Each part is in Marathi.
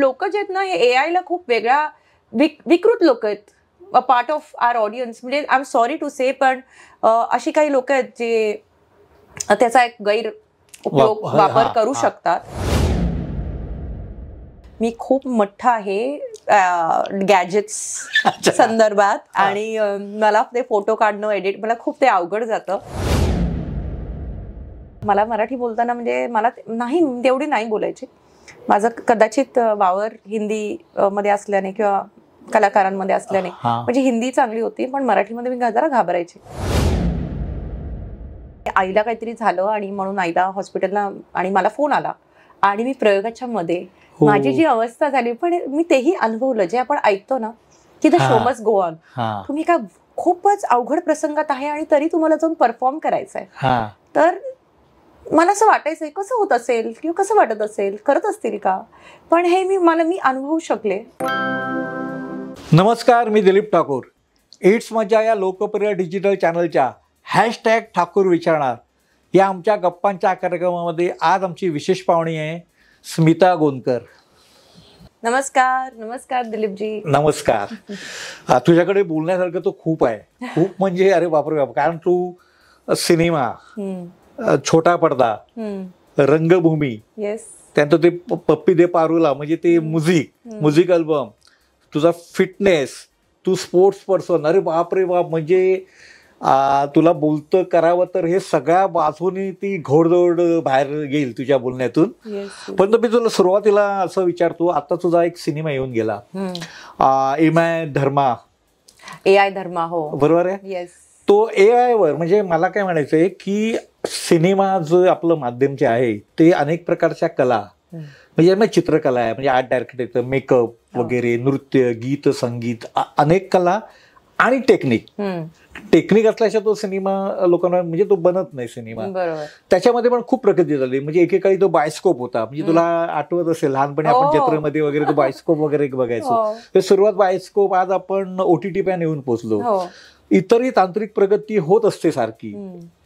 लोक जे आहेत ना हे AI ला खूप वेगळा विकृत लोक आहेत, a part of our audience. म्हणजे I am sorry to say, पण अशी काही लोक आहेत जे त्याचा एक गैर उपयोग वापर करू शकतात. मी खूप मोठा आहे गॅजेट्स संदर्भात, आणि मला ते फोटो काढणं, एडिट, मला खूप ते अवघड जातं. मला मराठी बोलताना म्हणजे मला नाही तेवढी नाही बोलायची. माझं कदाचित वावर हिंदी मध्ये असल्याने किंवा कलाकारांमध्ये असल्याने म्हणजे हिंदी चांगली होती, पण मराठीमध्ये मी जरा घाबरायची. आईला काहीतरी झालं आणि म्हणून आईला हॉस्पिटलला, आणि मला फोन आला आणि मी प्रयोगाच्या मध्ये माझी जी अवस्था झाली, पण मी तेही अनुभवलं जे आपण ऐकतो ना की the show must go on. तुम्ही का खूपच अवघड प्रसंगात आहे आणि तरी तुम्हाला जाऊन परफॉर्म करायचं आहे. तर मला असं वाटायचंय कसं होत असेल किंवा कसं वाटत असेल, करत असतील का, पण हे मी अनुभवू शकले. नमस्कार, मी दिलीप ठाकूर. इट्स मजा या लोकप्रिय डिजिटल चॅनलच्या #ठाकूर विचारणार या आमच्या गप्पांच्या कार्यक्रमामध्ये आज आमची विशेष पाहुणी आहे स्मिता गोंदकर. नमस्कार. नमस्कार दिलीपजी. नमस्कार. तुझ्याकडे बोलण्यासारखं तो खूप आहे, खूप म्हणजे अरे बापरे बाप. कारण तू सिनेमा, छोटा पडदा, रंगभूमी, त्यानंतर ते पप्पी दे पारूला म्हणजे ते म्युझिक अल्बम, तुझा फिटनेस, तू स्पोर्ट्स पर्सन, अरे बाप रे बाप. म्हणजे तुला बोलतं करावं तर हे सगळ्या बाजूनी ती घोडदौड बाहेर येईल तुझ्या बोलण्यातून. पण मी तुला सुरुवातीला असं विचारतो, आता तुझा एक सिनेमा येऊन गेला AI धर्मा, हो बरोबर आहे. तो AI वर, म्हणजे मला काय म्हणायचंय की सिनेमा जो आपलं माध्यम जे आहे ते अनेक प्रकारच्या कला, म्हणजे चित्रकला आहे, म्हणजे आर्ट डायरेक्टर, मेकअप वगैरे, नृत्य, गीत, संगीत, अनेक कला आणि टेक्निक असल्याशिवाय तो सिनेमा लोकांना म्हणजे तो बनत नाही सिनेमा. त्याच्यामध्ये पण खूप प्रगती झाली. म्हणजे एकेकाळी तो बायोस्कोप होता, म्हणजे तुला आठवत असेल लहानपणी आपण जत्रेमध्ये वगैरे तो बायोस्कोप वगैरे बघायचो. ते सुरुवात बायोस्कोप, आज आपण OTT पॅन येऊन पोहोचलो. इतरही तांत्रिक प्रगती होत असते सारखी,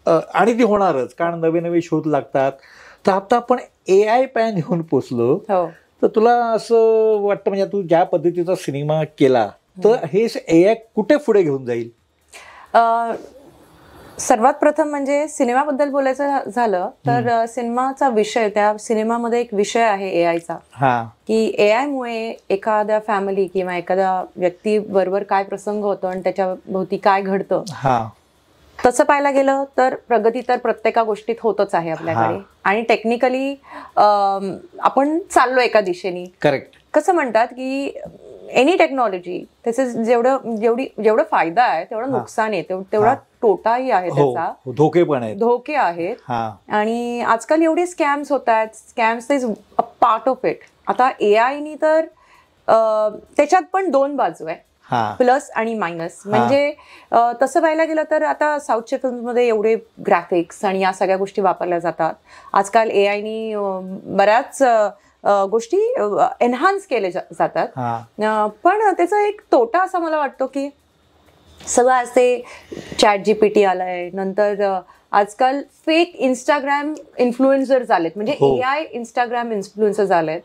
आणि ती होणारच, कारण नवे नवे शोध लागतात. तर आता आपण AI पॅन येऊन पोहोचलो. तर तुला असं वाटतं, म्हणजे तू ज्या पद्धतीचा सिनेमा केला तर हे AI कुठे पुढे घेऊन जाईल? सर्वात प्रथम म्हणजे सिनेमाबद्दल बोलायचं झालं तर सिनेमाचा विषय, त्या सिनेमामध्ये एक विषय आहे AIचा, की AI मुळे एखाद्या फॅमिली किंवा एखाद्या व्यक्ती बरोबर काय प्रसंग होतो आणि त्याच्या भोवती काय घडतं. तसं पाहायला गेलं तर प्रगती तर प्रत्येका गोष्टीत होतच आहे आपल्याकडे, आणि टेक्निकली आपण चाललो एका दिशेने. करेक्ट. कसं म्हणतात की एनी टेक्नॉलॉजी त्याचे जेवढं फायदा आहे तेवढं नुकसान आहे, तेवढा तोटाही आहे, त्याचा धोके आहेत. आणि आजकाल एवढे स्कॅम्स होत आहेत. Scams is a part of it. आता AIनी तर त्याच्यात पण दोन बाजू आहे, प्लस आणि मायनस. म्हणजे तसं पाहायला गेलं तर आता साऊथच्या फिल्ममध्ये एवढे ग्राफिक्स आणि या सगळ्या गोष्टी वापरल्या जातात. आजकाल AIनी बऱ्याच गोष्टी एनहान्स केले जातात. पण त्याचा एक तोटा असा मला वाटतो की सगळं आज ते ChatGPT आलाय, नंतर आजकाल फेक इंस्टाग्राम इन्फ्लुएन्सर झालेत, म्हणजे AI इंस्टाग्राम इन्फ्लुएन्सर झालेत.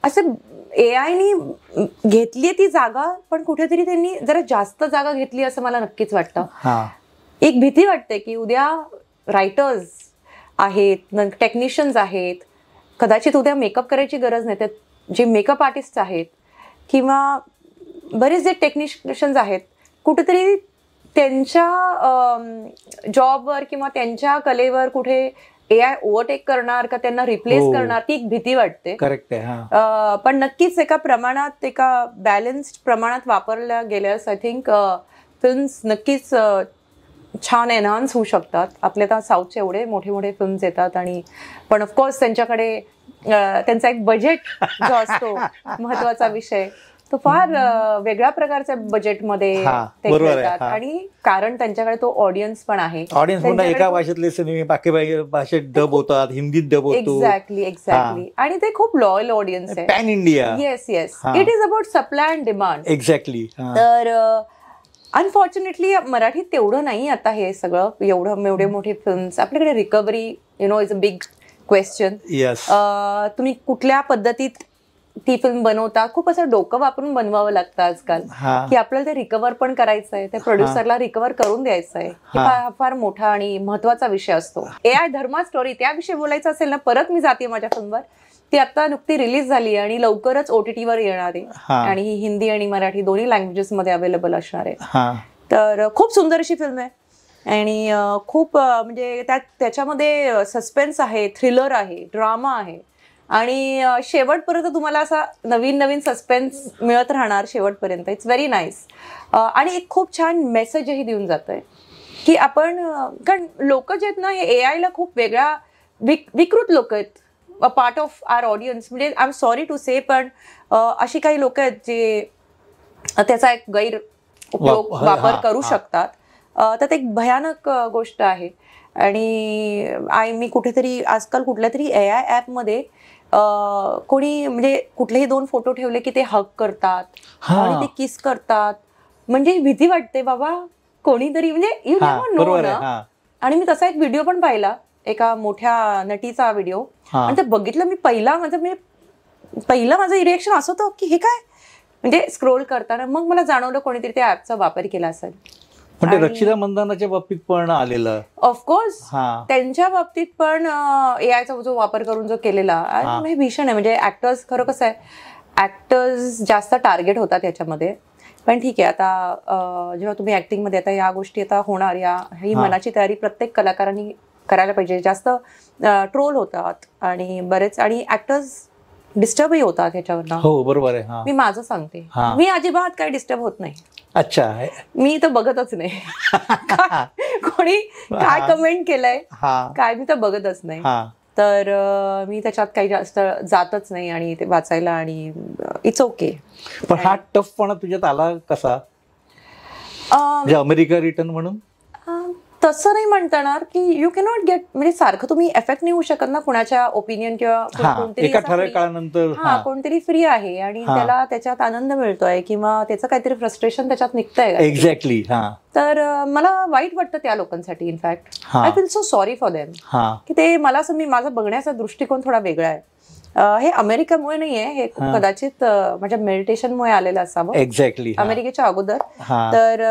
असं AIनी घेतली ती जागा, पण कुठेतरी त्यांनी जरा जास्त जागा घेतली असं मला नक्कीच वाटतं. एक भीती वाटते की उद्या रायटर्स आहेत, टेक्निशियन्स आहेत, कदाचित उद्या मेकअप करायची गरज नाही, तर जे मेकअप आर्टिस्ट आहेत किंवा बरेच जे टेक्निशियन्स आहेत, कुठेतरी त्यांच्या जॉबवर किंवा त्यांच्या कलेवर कुठे AI ओव्हरटेक करणार का, त्यांना रिप्लेस करणार, ती एक भीती वाटते. करेक्ट आहे. पण नक्कीच एका प्रमाणात, एका बॅलन्स्ड प्रमाणात वापरल्या गेल्यास आय थिंक फिल्म्स नक्कीच छान एनहान्स होऊ शकतात. आपल्या तर साऊथचे एवढे मोठे मोठे फिल्म्स येतात, आणि पण ऑफकोर्स त्यांच्याकडे त्यांचा एक बजेट जो असतो महत्वाचा विषय, तो फार वेगळ्या प्रकारच्या बजेटमध्ये ते घेतात. आणि कारण त्यांच्याकडे तो ऑडियन्स पण आहे. एका भाषेतले सिनेमे बाकी भाषेत डब होतात, हिंदीत डब होतो. एक्झॅक्टली. आणि ते खूप लॉयल ऑडियन्स आहे, pan India. Yes. It is about supply and demand. Exactly. तर अनफॉर्च्युनेटली मराठीत तेवढं नाही आता हे सगळं, एवढे मोठे फिल्म्स. आपल्याकडे recovery is a big question. तुम्ही कुठल्या पद्धतीत ती फिल्म बनवतात खूप असं डोकं वापरून बनवावं लागतं आजकाल, की आपल्याला ते रिकव्हर पण करायचंय, त्या प्रोड्युसरला रिकव्हर करून द्यायचंय. फार मोठा आणि महत्वाचा विषय असतो. AI धर्मा स्टोरी त्याविषयी बोलायचं असेल ना, परत मी जाते माझ्या फिल्मवर. ती आता नुकती रिलीज झाली आणि लवकरच OTT वर येणार आहे आणि ही हिंदी आणि मराठी दोन्ही लँग्वेजेस मध्ये अवेलेबल असणार आहे. तर खूप सुंदर अशी फिल्म आहे आणि खूप म्हणजे त्याच्यामध्ये सस्पेन्स आहे, थ्रिलर आहे, ड्रामा आहे आणि शेवटपर्यंत तुम्हाला असा नवीन नवीन सस्पेन्स मिळत राहणार शेवटपर्यंत. It's very nice. आणि एक खूप छान मेसेजही देऊन जात आहे की आपण, कारण लोक जे आहेत ना हे AI ला खूप वेगळ्या विकृत लोक आहेत, a part of our audience. म्हणजे I am sorry to say, पण अशी काही लोक आहेत जे त्याचा एक गैर उपयोग वापर करू शकतात. तर एक भयानक गोष्ट आहे. आणि मी कुठेतरी आजकाल कुठल्या तरी AI ॲपमध्ये कोणी म्हणजे कुठलेही 2 फोटो ठेवले की ते हग करतात आणि ते किस करतात. म्हणजे भीती वाटते बाबा, कोणीतरी म्हणजे यू नेव्हर नो ना. आणि मी तसा एक व्हिडिओ पण पाहिला, एका मोठ्या नटीचा व्हिडिओ, आणि ते बघितलं मी. पहिलं माझं रिएक्शन असं होतं की हे काय, म्हणजे स्क्रोल करताना मग मला जाणवलं कोणीतरी त्या ऍपचा वापर केला असेल. पण ते रक्षिता मंदानाच्या बाबतीत पण आलेलं, ऑफकोर्स त्यांच्या बाबतीत पण AIचा जो वापर करून जो केलेला हे भीषण आहे. म्हणजे ऍक्टर्स, खरं कसं आहे, ऍक्टर्स जास्त टार्गेट होतात याच्यामध्ये. पण ठीक आहे, आता जेव्हा तुम्ही ऍक्टिंग मध्ये आता या गोष्टी आता होणार, ही मनाची तयारी प्रत्येक कलाकारांनी करायला पाहिजे. जास्त ट्रोल होतात आणि बरेच, आणि ऍक्टर्स डिस्टर्बही होतात ह्याच्यावर. हो बरोबर आहे. मी माझं सांगते, मी अजिबात काही डिस्टर्ब होत नाही. अच्छा, मी तर बघतच नाही कोणी काय कमेंट केलंय काय, मी तर बघतच नाही. तर मी त्याच्यात काही जास्त जातच नाही आणि ते वाचायला, आणि इट्स ओके. पण हा टफपणा तुझ्यात आला कसा, अमेरिका रिटर्न म्हणून? तसं नाही म्हणता येणार की यू कॅनॉट गेट, म्हणजे सारखं तुम्ही एफेक्ट नाही होऊ शकत ना कुणाच्या ओपिनियन किंवा कोणतरी फ्री आहे आणि त्याला त्याच्यात आनंद मिळतोय किंवा त्याचं काहीतरी फ्रस्ट्रेशन त्याच्यात निघतंय. एक्झॅक्टली. तर मला वाईट वाटतं त्या लोकांसाठी. In fact I feel so sorry for them की ते, मला असं, माझा बघण्याचा दृष्टिकोन थोडा वेगळा आहे. हे अमेरिकेमुळे नाहीये, हे कदाचित माझ्या मेडिटेशनमुळे आलेलं असावं. एक्झॅक्टली. अमेरिकेच्या अगोदर तर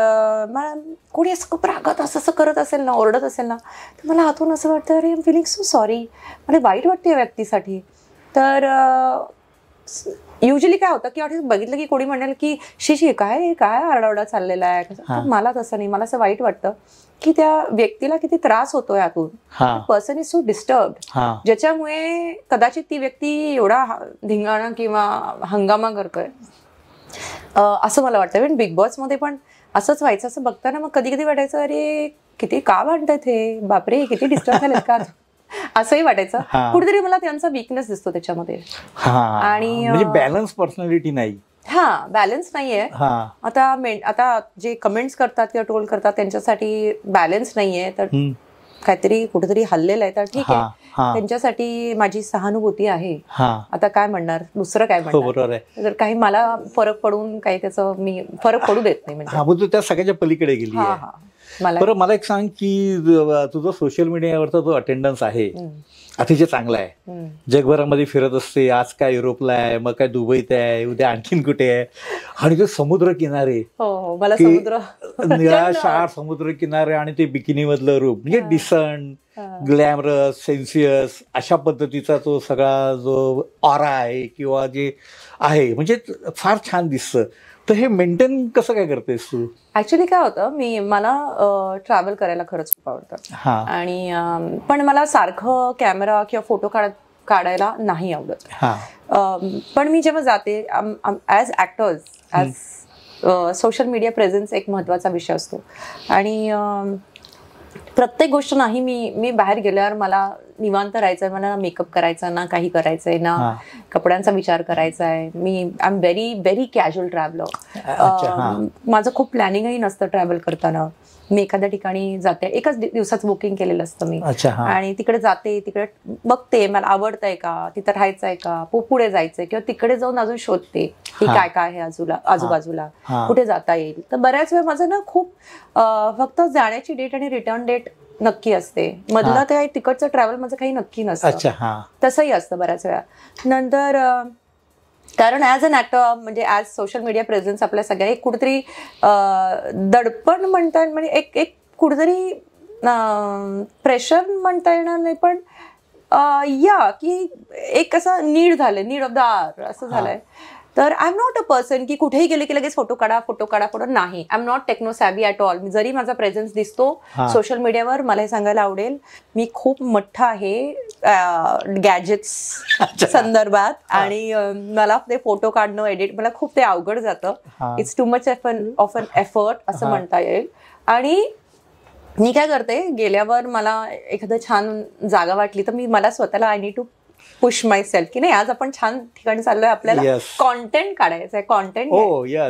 मला कोणी असं खूप रागत असं करत असेल ना, ओरडत असेल ना, तर मला आतून असं वाटतं, अरे I am feeling so sorry, मला वाईट वाटते या व्यक्तीसाठी. तर युजली काय होतं की बघितलं की कोणी म्हणेल की शिशी काय आरडाओरडा चाललेला आहे. मला तसं नाही, मला असं वाईट वाटतं की त्या व्यक्तीला किती त्रास होतोय यातून. पर्सन इज सो डिस्टर्ब्ड, ज्याच्यामुळे कदाचित ती व्यक्ती एवढा धिंगाणा किंवा हंगामा करतोय असं मला वाटतं. पण बिग बॉस मध्ये पण असंच व्हायचं. असं बघताना मग कधी कधी वाटायचं, अरे किती का भांडतायत हे, बापरे किती डिस्टर्ब झालेत का, असंही वाटायचं. कुठेतरी मला त्यांचा वीकनेस दिसतो त्याच्यामध्ये. आणि बॅलन्स पर्सनॅलिटी नाही. बॅलन्स नाहीये. आता जे कमेंट्स करतात किंवा ट्रोल करतात त्यांच्यासाठी बॅलन्स नाहीये, तर काहीतरी कुठेतरी हल्लेलं आहे. तर ठीक आहे, त्यांच्यासाठी माझी सहानुभूती आहे. आता काय म्हणणार, दुसरं काय म्हणणार. जर काही मला फरक पडून काही त्याचं मी फरक पडू देत नाही. म्हणजे त्या सगळ्याच्या पलीकडे गेली. बरं, मला एक सांग की तुझा सोशल मीडियावरचा जो अटेंडन्स आहे अतिशय चांगला आहे. जगभरामध्ये फिरत असते, आज काय युरोपला आहे, मग काय दुबईत आहे, उद्या आणखीन कुठे आहे, आणि ते समुद्र किनारे, निळाशार समुद्र किनारे, आणि ते बिकिनी मधलं रूप, म्हणजे डिसंट, ग्लॅमरस, सेन्सियस अशा पद्धतीचा तो सगळा जो ऑरा आहे किंवा जे आहे, म्हणजे फार छान दिसतं. तर हे मेंटेन कसं काय करतेस तू? ऍक्च्युली काय होतं, मला ट्रॅव्हल करायला खरंच खूप आवडतं, आणि पण मला सारखं कॅमेरा किंवा फोटो काढायला नाही आवडत. पण मी जेव्हा जाते as actors, as social media presence एक महत्त्वाचा विषय असतो. आणि प्रत्येक गोष्ट नाही, मी बाहेर गेल्यावर मला निवांत राहायचंय, मला ना मेकअप करायचा, ना काही करायचंय, ना कपड्यांचा विचार करायचा आहे. I am very very casual traveller. माझं खूप प्लॅनिंगही नसतं ट्रॅव्हल करताना. मी एखाद्या ठिकाणी जाते, एकाच दिवसाचं बुकिंग केलेलं असतं मी, आणि तिकडे जाते, तिकडे बघते मला आवडतंय का, तिथं राहायचंय का, पुढे जायचंय, किंवा तिकडे जाऊन अजून शोधते की काय काय आहे आजूबाजूला, कुठे जाता येईल. तर बऱ्याच वेळ माझं ना खूप फक्त जाण्याची डेट आणि रिटर्न डेट नक्की असते, मधलं ते तिकडचं ट्रॅव्हल माझं काही नक्की नसतं. तसंही असतं बऱ्याच वेळा. नंतर कारण ऍज अन ऍक्टर म्हणजे ऍज सोशल मीडिया प्रेझेन्स आपल्या सगळ्या एक कुठेतरी दडपण म्हणता येईल, म्हणजे एक कुठेतरी प्रेशर म्हणता येणार नाही, पण की एक असं नीड ऑफ द आवर असं झालंय. तर I am not a person की कुठेही गेले की लगेच फोटो काढा नाही. I am not techno savvy at all. जरी माझा प्रेझेन्स दिसतो सोशल मीडियावर, मला हे सांगायला आवडेल मी खूप मोठा आहे गॅजेट्स संदर्भात, आणि मला ते फोटो काढणं एडिट मला खूप ते अवघड जातं. It's too much of an effort असं म्हणता येईल. आणि मी काय करते, गेल्यावर मला एखादं छान जागा वाटली तर मी मला स्वतःला I need to push myself की नाही आज आपण छान ठिकाणी चाललोय, आपल्याला कॉन्टेंट काढायचंय, कॉन्टेंट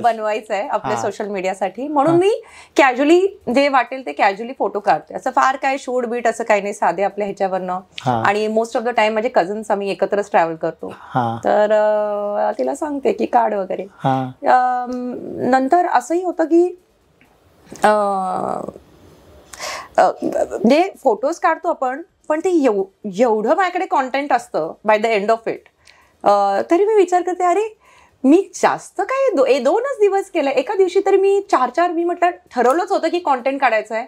बनवायचंय आपल्या सोशल मीडियासाठी, म्हणून मी कॅज्युअली जे वाटेल ते कॅज्युअली फोटो काढते. असं फार काय शूट बीट असं काही नाही, साधे आपल्या ह्याच्यावरनं. आणि मोस्ट ऑफ द टाइम माझे कझन्स आम्ही एकत्रच ट्रॅव्हल करतो, तर तिला सांगते की काढ वगैरे. नंतर असंही होतं की म्हणजे फोटोज काढतो आपण, पण ते एवढं माझ्याकडे कॉन्टेंट असतं by the end of it, तरी मी विचार करते अरे मी जास्त काय 2च दिवस केलंय, एका दिवशी तरी मी 4 मी म्हटलं ठरवलंच होतं की कॉन्टेंट काढायचं आहे.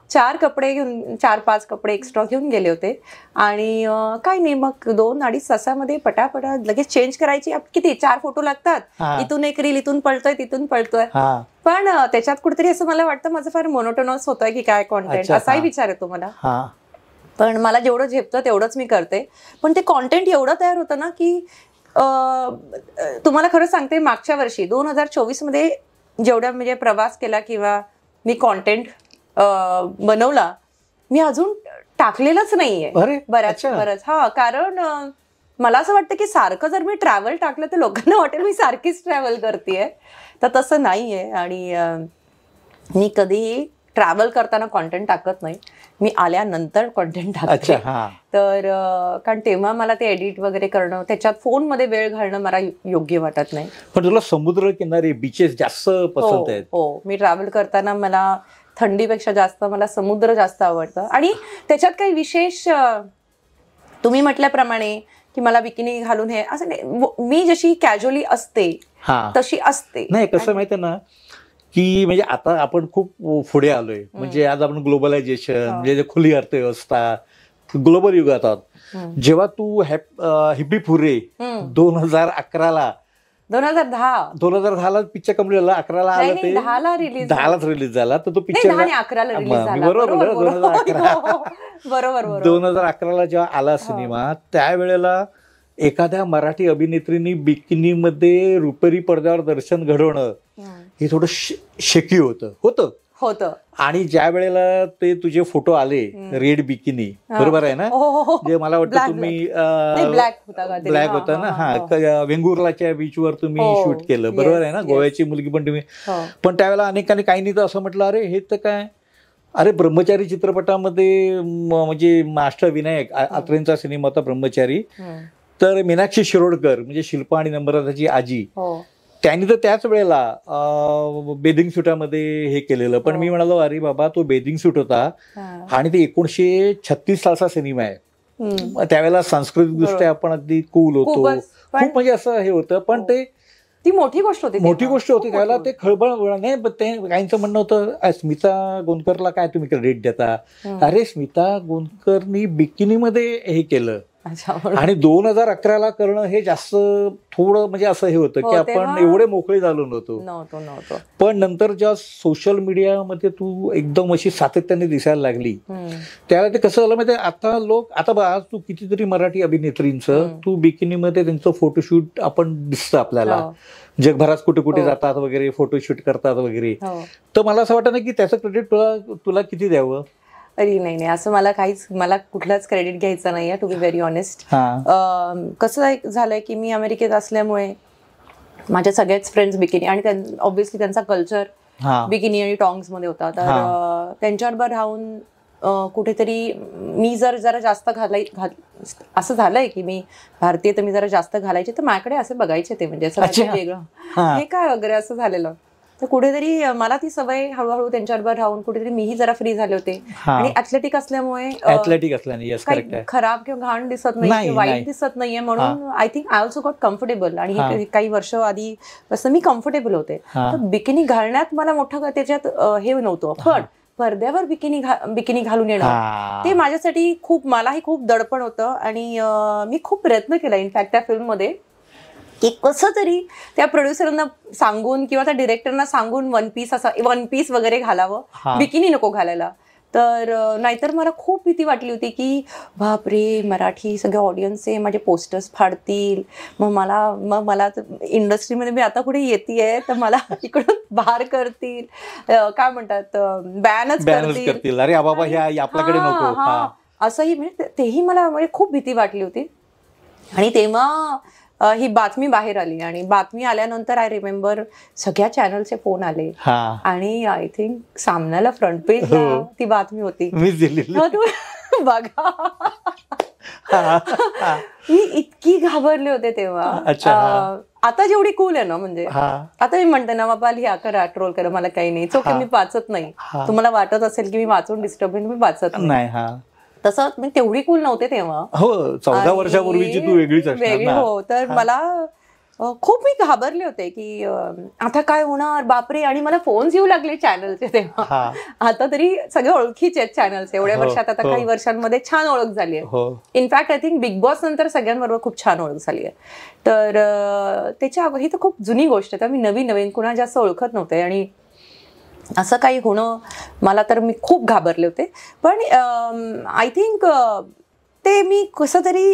4 कपडे घेऊन 4-5 कपडे एक्स्ट्रा घेऊन गेले होते, आणि काय नाही मग 2-2.5 तासामध्ये पटापटा लगेच चेंज करायची. किती 4 फोटो लागतात, इथून एक रील, इथून पळतोय तिथून पळतोय. पण त्याच्यात कुठेतरी असं मला वाटतं माझं फार मोनोटोनस होतंय की काय कॉन्टेंट, असाही विचार येतो मला. पण मला जेवढं झेपतं तेवढंच मी करते. पण ते कॉन्टेंट एवढं तयार होतं ना की तुम्हाला खरं सांगते, मागच्या वर्षी 2024 मध्ये जेवढा म्हणजे प्रवास केला किंवा मी कॉन्टेंट बनवला, मी अजून टाकलेलंच नाहीये बरंच. कारण मला असं वाटतं की सारखं जर मी ट्रॅव्हल टाकलं तर लोकांना वाटेल मी सारखीच ट्रॅव्हल करतेय, तर तसं नाहीये. आणि मी कधीही ट्रॅव्हल करताना कॉन्टेंट टाकत नाही, मी आल्यानंतर कॉन्टेंट टाकते. तर कारण तेव्हा मला ते एडिट वगैरे करणं, त्याच्यात फोनमध्ये वेळ घालणं मला योग्य वाटत नाही. पण तुला समुद्र किनारे बीचेस जास्त पसंत आहेत? हो, मी ट्रॅव्हल करताना मला थंडीपेक्षा जास्त मला समुद्र जास्त आवडतं. आणि त्याच्यात काही विशेष तुम्ही म्हटल्याप्रमाणे की मला बिकिनी घालून हे असं नाही, मी जशी कॅज्युअली असते तशी असते. नाही कसं माहिती ना की म्हणजे आता आपण खूप पुढे आलोय, म्हणजे आज आपण ग्लोबलायझेशन म्हणजे खुली अर्थव्यवस्था, ग्लोबल युगात आहोत. जेव्हा तू हिप्पी फुरे 2011ला 2010ला पिक्चर कम्प्लीट झाला, 11ला आला, ते 10लाच रिलीज झाला, तर तो पिक्चर बरोबर 2011ला जेव्हा आला सिनेमा, त्यावेळेला एखाद्या मराठी अभिनेत्रीनी बिकिनीमध्ये रुपेरी पडद्यावर दर्शन घडवणं हे थोडं शेकी होतं. आणि ज्या वेळेला ते तुझे फोटो आले रेड बिकिनी, बरोबर आहे ना, जे मला वाटतं तुम्ही ब्लॅक होता ना, वेंगुर्लाच्या बीचवर तुम्ही शूट केलं, बरोबर आहे ना, गोव्याची मुलगी पण तुम्ही. पण त्यावेळेला अनेकांनी काहींनी तर असं म्हटलं अरे हे तर काय, अरे ब्रह्मचारी चित्रपटामध्ये म्हणजे मास्टर विनायक अत्रेंचा सिनेमा होता ब्रह्मचारी, तर मीनाक्षी शिरोडकर म्हणजे शिल्पा आणि नम्रताची आजी, त्यांनी तर त्याच वेळेला बेदिंग सुटामध्ये हे केलेलं. पण मी म्हणालो अरे बाबा तो बेदिंग सूट होता आणि ते 1936 सालचा सिनेमा आहे, त्यावेळेला सांस्कृतिक दृष्ट्या आपण अगदी कूल होतो, खूप म्हणजे असं हे होतं. पण ती मोठी गोष्ट होती त्यावेळेला, ते खळबळ नाही. ते काहींचं म्हणणं होतं स्मिता गोंदकरला काय तुम्ही क्रेडिट देता, अरे स्मिता गोंदकरनी बिकिनीमध्ये हे केलं, आणि 2011ला करणं हे जास्त थोडं म्हणजे असं हे होतं की आपण एवढे मोकळे झालो नव्हतो. पण नंतर जेव्हा सोशल मीडियामध्ये तू एकदम अशी सातत्याने दिसायला लागली, त्यावेळेला ते कसं झालं माहिती, आता लोक, आता बघ तू कितीतरी मराठी अभिनेत्रींचं तू बिकिनीमध्ये त्यांचं फोटोशूट आपण दिसतं आपल्याला, जगभरात कुठे कुठे जातात वगैरे, फोटोशूट करतात वगैरे. तर मला असं वाटतं ना की त्याचं क्रेडिट तुला किती द्यावं? अरे नाही, असं मला कुठलाच क्रेडिट घ्यायचं नाहीये, टू बी व्हेरी ऑनेस्ट. कसं झालंय की मी अमेरिकेत असल्यामुळे माझ्या सगळ्याच फ्रेंड्स बिकिनी, आणि ऑब्व्हियसली त्यांचा कल्चर बिकिनी आणि टॉंग्स मध्ये होता, तर त्यांच्याबरोबर राहून कुठेतरी मी जरा जास्त असं झालंय की मी भारतीय, तर मी जरा जास्त घालायचे, तर माझ्याकडे असं बघायचे ते म्हणजे असं वेगळं हे काय वगैरे असं झालेलं. तर कुठेतरी मला ती सवय हळूहळू त्यांच्याबरोबर राहून कुठेतरी मीही जरा फ्री झाले होते. आणि ऍथलेटिक असल्यामुळे काही खराब किंवा घाण दिसत नाही, वाईट दिसत नाहीये, म्हणून I think I also got comfortable. आणि काही वर्ष आधी मी कम्फर्टेबल होते. तर बिकिनी घालण्यात मला मोठं त्याच्यात हे नव्हतं, पण पडद्यावर बिकिनी घालून येणं ते माझ्यासाठी मलाही खूप दडपण होतं. आणि मी खूप प्रयत्न केला इनफॅक्ट त्या फिल्ममध्ये की कसं तरी त्या प्रोड्युसरांना सांगून किंवा त्या डिरेक्टरना सांगून वन पीस वगैरे घालावं, बिकिनी नको घालायला. तर नाहीतर मला खूप भीती वाटली होती की बापरे, मराठी सगळे ऑडियन्सचे माझे पोस्टर्स फाडतील, मग मला इंडस्ट्रीमध्ये मी आता कुठे येतेय तर मला इकडून बाहेर करतील, काय म्हणतात, बॅनच करतील, अरे बाबा आपल्याकडे नको, असंही. म्हणजे तेही मला खूप भीती वाटली होती. आणि तेव्हा ही बातमी बाहेर आली आणि बातमी आल्यानंतर आय रिमेंबर सगळ्या चॅनलचे फोन आले आणि आय थिंक सामन्याला फ्रंट पेजला ती बातमी होती. बघा, मी इतकी घाबरले होते तेव्हा. आता जेवढी कूल आहे ना, म्हणजे आता मी म्हणते ना बाबा लिहा करा, ट्रोल करा, मला काही नाही, चोखे मी वाचत नाही. तुम्हाला वाटत असेल की मी वाचून डिस्टर्ब मी वाचत नाही, तसं मी तेवढी कूल नव्हते तेव्हा. हो, 14 वर्षापूर्वीची तू वेगळीच वेगळी. हो, तर मला खूप मी घाबरले होते की आता काय होणार, बापरे. आणि मला फोन्स येऊ लागले चॅनलचे तेव्हा. आता तरी सगळे ओळखीचे आहेत चॅनल्स एवढ्या वर्षात, आता काही वर्षांमध्ये छान ओळख झाली आहे. In fact I think big boss नंतर सगळ्यांबरोबर खूप छान ओळख झाली आहे. तर त्याच्या ही तर खूप जुनी गोष्ट आहे, तर मी नवीन कुणा जास्त ओळखत नव्हते आणि असं काही होणं मला तर मी खूप घाबरले होते. पण आय थिंक ते मी कसं तरी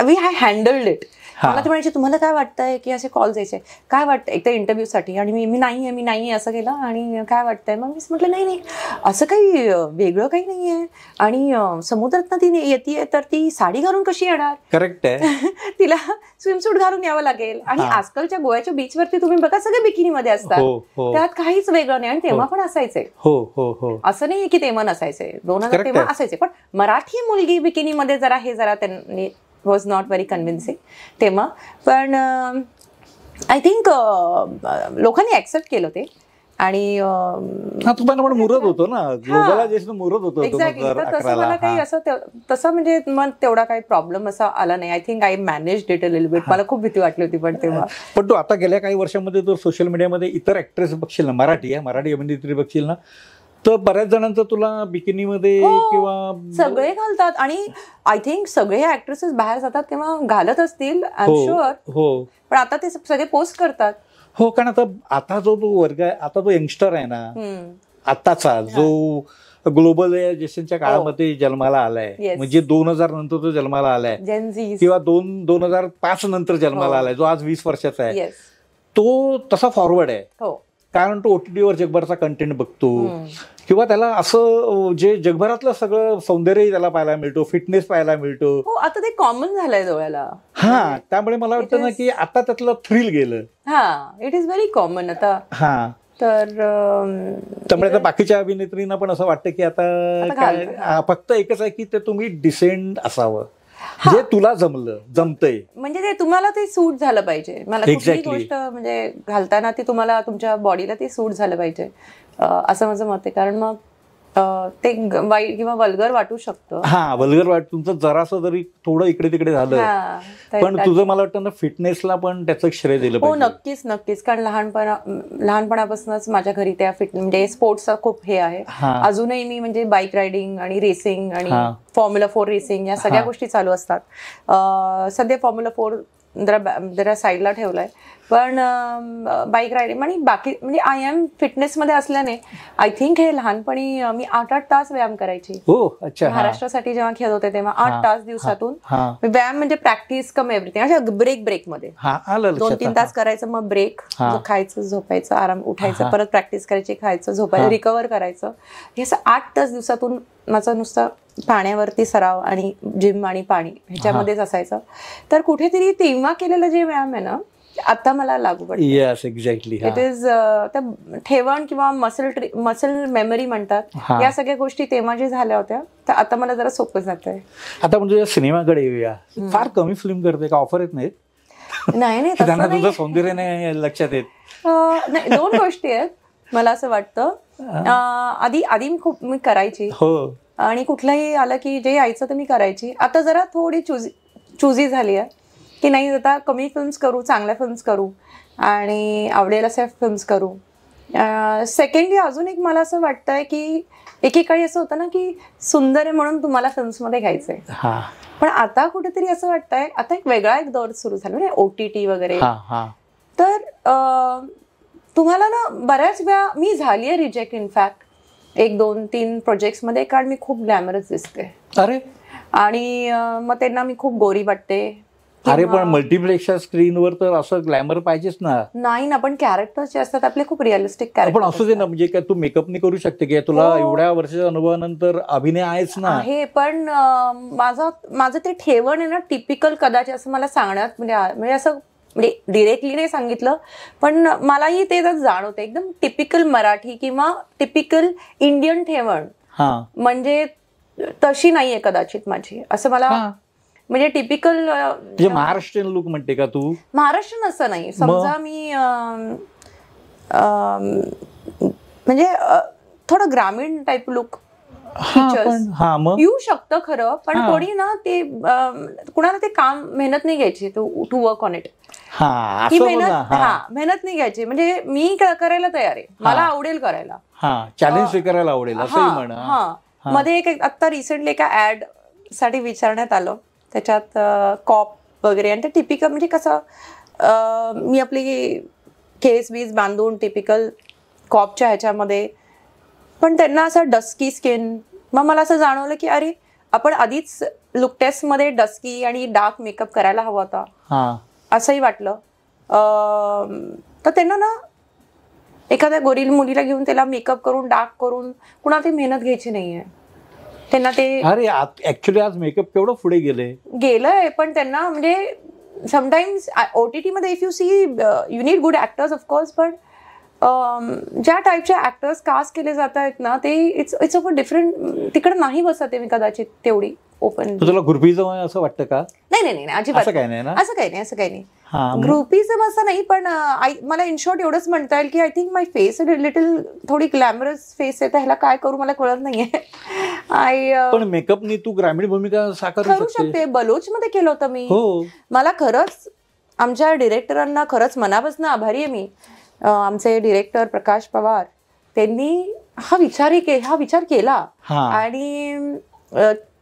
वी हॅव हँडल्ड इट. मला ते म्हणायचे तुम्हाला काय वाटतंय की असे कॉल यायचे, काय वाटतं एक तर इंटरव्ह्यूसाठी, आणि मी नाहीये असं केलं आणि काय वाटतंय. मग मी म्हटलं नाही असं काही वेगळं काही नाहीये, आणि समुद्रात ती येते तर ती साडी घालून कशी येणार, करेक्ट आहे, तिला स्विमसूट घालून यावं लागेल. आणि आजकालच्या गोव्याच्या बीचवरती तुम्ही बघा सगळे बिकिनीमध्ये असतात, त्यात काहीच वेगळं नाही. आणि तेव्हा पण असायचे, असं नाही की तेव्हा नसायचे, 2000 तेव्हा असायचे. पण मराठी मुलगी बिकिनीमध्ये जरा त्यांनी वॉज नॉट व्हेरी कन्व्हिन्सिंग तेव्हा. पण आय थिंक लोकांनी ऍक्सेप्ट केलं ते. आणि तुम्हाला पण मुरत होतो ना, ग्लोबलायझेशन मुरत होतं. एक्झॅक्टली. तर तसं मला काही तसं म्हणजे मग तेवढा काही प्रॉब्लेम असा आला नाही. I think I managed it a little bit. मला खूप भीती वाटली होती पण तेव्हा. पण तू आता गेल्या काही वर्षांमध्ये जर सोशल मीडियामध्ये इतर ऍक्ट्रेस बघशील ना, मराठी अभिनेत्री बघशील ना, तर बऱ्याच जणांचं तुला बिकिनीमध्ये किंवा सगळे घालतात. आणि आय थिंक सगळे ऍक्ट्रेसेस बाहेर जातात तेव्हा घालत असतील, आय एम शुअर. पण आता ते सगळे पोस्ट करतात. हो, कारण आता जो तो वर्ग आहे, आता तो यंगस्टर आहे ना, आताचा जो ग्लोबलायझेशनच्या काळामध्ये जन्माला आलाय, म्हणजे 2000 नंतर तो जन्माला आलाय किंवा 2005 नंतर जन्माला आलाय, जो आज 20 वर्षाचा आहे, तो तसा फॉरवर्ड आहे. कारण तो OTTवर जगभराचा कंटेंट बघतो, किंवा त्याला असं जे जगभरातलं सगळं सौंदर्य त्याला पाहायला मिळतो, फिटनेस पाहायला मिळतो. आता ते कॉमन झालंय डोळ्याला. त्यामुळे मला वाटतं ना की आता त्यातलं थ्रिल गेलं. इट इज व्हेरी कॉमन आता. तर त्यामुळे आता बाकीच्या अभिनेत्रींना पण असं वाटतं की आता फक्त एकच आहे की ते तुम्ही डिसेंट असावं, जे तुला जमतंय, म्हणजे ते तुम्हाला ते सूट झालं पाहिजे. मला कुठली गोष्ट म्हणजे घालताना ती तुम्हाला तुमच्या बॉडीला ते सूट झालं पाहिजे, असं माझं मत आहे. कारण मग ते वाईट किंवा वल्गर वाटू शकतं. वल्गर वाट तुमचं जरासं जरी थोडं इकडे तिकडे झालं, पण तुझं मला वाटतं ना फिटनेसला पण त्याचं श्रेय दिलं पाहिजे. नक्कीच. कारण लहानपणापासूनच माझ्या घरी त्या म्हणजे स्पोर्ट्सचा खूप हे आहे. अजूनही मी म्हणजे बाईक रायडिंग आणि रेसिंग आणि फॉर्म्युला 4 रेसिंग या सगळ्या गोष्टी चालू असतात. सध्या फॉर्म्युला 4 जरा साईडला ठेवलाय, पण बाईक रायडिंग आणि बाकी म्हणजे आय एम फिटनेसमध्ये असल्याने आय थिंक हे लहानपणी मी 8 तास व्यायाम करायची. महाराष्ट्रासाठी जेव्हा खेळत होते तेव्हा 8 तास दिवसातून व्यायाम, म्हणजे प्रॅक्टिस कम एव्हरीथिंग. अशा ब्रेकमध्ये 2-3 तास करायचं, मग ब्रेक, खायचं, झोपायचं, आराम, उठायचं, परत प्रॅक्टिस करायची, खायचं, झोपायचं, रिकव्हर करायचं. हे असं 8 तास दिवसातून माझं नुसतं पाण्यावरती सराव आणि जिम आणि पाणी ह्याच्यामध्येच असायचं. तर कुठेतरी तेव्हा केलेलं जे व्यायाम आहे ना, आता मला लागू पडतं. एक्झॅक्टली. इट इज ठेवण किंवा मसल मेमरी म्हणतात, या सगळ्या गोष्टी तेव्हा जे झाल्या होत्या, तर आता मला जरा सोपं जात आहे. आता म्हणजे सिनेमाकडे येऊया. फार कमी फिल्म करते का, ऑफर येत नाहीत? नाही त्यांना तुझं सौंदर्य नाही लक्षात येत. नाही, दोन गोष्टी आहेत. मला असं वाटतं आधी मी करायची आणि कुठलंही आलं की जे यायचं तर मी करायची. आता जरा थोडी चुजी झाली आहे की नाही, आता कमी फिल्म्स करू, चांगल्या फिल्म्स करू आणि आवडेल अशा फिल्म्स करू. सेकंडली अजून एक मला असं वाटतंय की एकेकाळी असं होतं ना की सुंदर आहे म्हणून तुम्हाला फिल्म्समध्ये घ्यायचंय, पण आता कुठेतरी असं वाटतंय आता एक वेगळा दौर सुरू झाला म्हणजे OTT वगैरे. तर तुम्हाला ना बऱ्याच वेळा मी झाली आहे रिजेक्ट इनफॅक्ट 1, 2, 3 प्रोजेक्ट्समध्ये, कारण मी खूप ग्लॅमरस दिसते. अरे, आणि मग त्यांना मी खूप गोरी वाटते. अरे पण मल्टिप्लेक्सच्या स्क्रीनवर तर असं ग्लॅमर पाहिजेच ना. नाही ना, पण कॅरेक्टर्स जे असतात आपले खूप रिअलिस्टिक कॅरेक्टर. पण असं दे ना, म्हणजे काय तू मेकअप नाही करू शकते की तुला एवढ्या वर्षाच्या अनुभवानंतर अभिनय आहेच ना. आहे, पण माझं ते ठेवण आहे ना टिपिकल कदाचित असं मला सांगण्यात म्हणजे असं म्हणजे डिरेक्टली नाही सांगितलं, पण मलाही ते जाणवतं एकदम टिपिकल मराठी किंवा टिपिकल इंडियन ठेवण म्हणजे तशी नाहीये कदाचित माझी, असं मला म्हणजे टिपिकल महाराष्ट्रीयन लुक म्हणते का तू? महाराष्ट्रीयन असं नाही, समजा मी म्हणजे थोडं ग्रामीण टाईप लुक येऊ शकतं खरं, पण कोणी ना ते कुणाला ते काम मेहनत नाही घ्यायची टू वर्क ऑन इट. ही मेहनत नाही घ्यायची, म्हणजे मी करायला तयार आहे, मला आवडेल करायला, चॅलेंज स्वीकारायला आवडेल असंही म्हणा. मध्ये एक आता रिसेंटली एका ऍड साठी विचारण्यात आलं, त्याच्यात कॉप वगैरे आणि ते टिपिकल म्हणजे कसं मी आपली केस बीस बांधून टिपिकल कॉपच्या ह्याच्यामध्ये, पण त्यांना असं डस्की स्किन. मग मला असं जाणवलं की अरे आपण आधीच लुक टेस्ट मध्ये डस्की आणि डार्क मेकअप करायला हवा होता, असंही वाटलं. तर त्यांना ना एखाद्या गोरील मुलीला घेऊन त्याला मेकअप करून डार्क करून कुणाला ती मेहनत घ्यायची नाहीये त्यांना. ते अरे ऍक्च्युली आज मेकअप केवढं पुढे गेलंय, पण त्यांना म्हणजे समटाइम्स OTT मध्ये if you see you need good actors of course, पण ज्या टाईपचे ऍक्टर्स कास्ट केले जात आहेत ना ते इट्स ऑफ अ डिफरंट, तिकडे नाही बसत आहे मी कदाचित तेवढी ओपन. तुला ग्रुपिझम असं वाटतं का? नाही अजिबात असं काही नाही. ग्रुपिझम असं नाही, पण मला इन शॉर्ट एवढंच म्हणता येईल की I think my face little थोडी ग्लॅमरस फेस आहे, तर ह्याला काय करू मला कळत नाहीये. पण मेकअपनी तू ग्रामीण भूमिका साकारू शकते. बलोच मध्ये केलं होतं मी. मला खरंच आमच्या डिरेक्टरांना खरंच मनापासून आभारी आहे मी. आमचे डिरेक्टर प्रकाश पवार, त्यांनी हा विचार केला आणि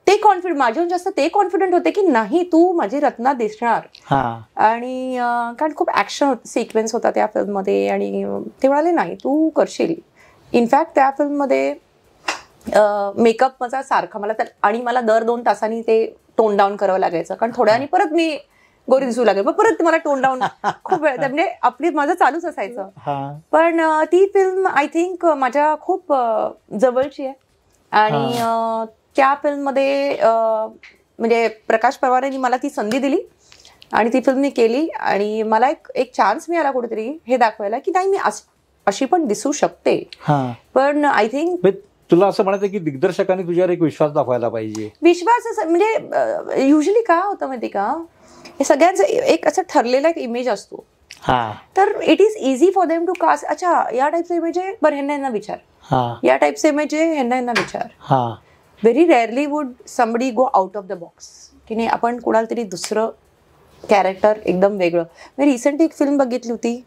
ते कॉन्फिडंट, माझ्याहून जास्त ते कॉन्फिडंट होते की नाही तू माझी रत्ना दिसणार. आणि कारण खूप ऍक्शन सिक्वेन्स होता त्या फिल्ममध्ये आणि ते म्हणाले नाही तू करशील. इनफॅक्ट त्या फिल्ममध्ये मेकअप माझा सारखा मला दर 2 तासांनी ते टोन डाऊन करावं लागायचं, कारण थोड्या वेळाने परत मी गोरी दिसू लागेल, मग परत मला टोन डाऊन खूप वेळ, म्हणजे माझं चालूच असायचं. पण ती फिल्म आय थिंक माझ्या खूप जवळची आहे आणि त्या फिल्ममध्ये म्हणजे प्रकाश पवारांनी मला ती संधी दिली आणि ती फिल्म मी केली आणि मला एक चान्स मिळाला कुठेतरी हे दाखवायला की नाही मी अशी पण दिसू शकते. पण आय थिंक तुला असं म्हणायचं की दिग्दर्शकांनी तुझ्यावर एक विश्वास दाखवायला पाहिजे. विश्वास म्हणजे युजली काय होतं माहिती का, हे सगळ्यांचं एक असं ठरलेला एक इमेज असतो, तर it is easy for them to cast. अच्छा या टाईपचा इमेज आहे, बरं ह्यांना विचार, या टाईपचा इमेज आहे, ह्यांना विचार. Very rarely would somebody go out of the box की नाही आपण कुणाला तरी दुसरं कॅरेक्टर एकदम वेगळं. मी रिसेंटली एक फिल्म बघितली होती,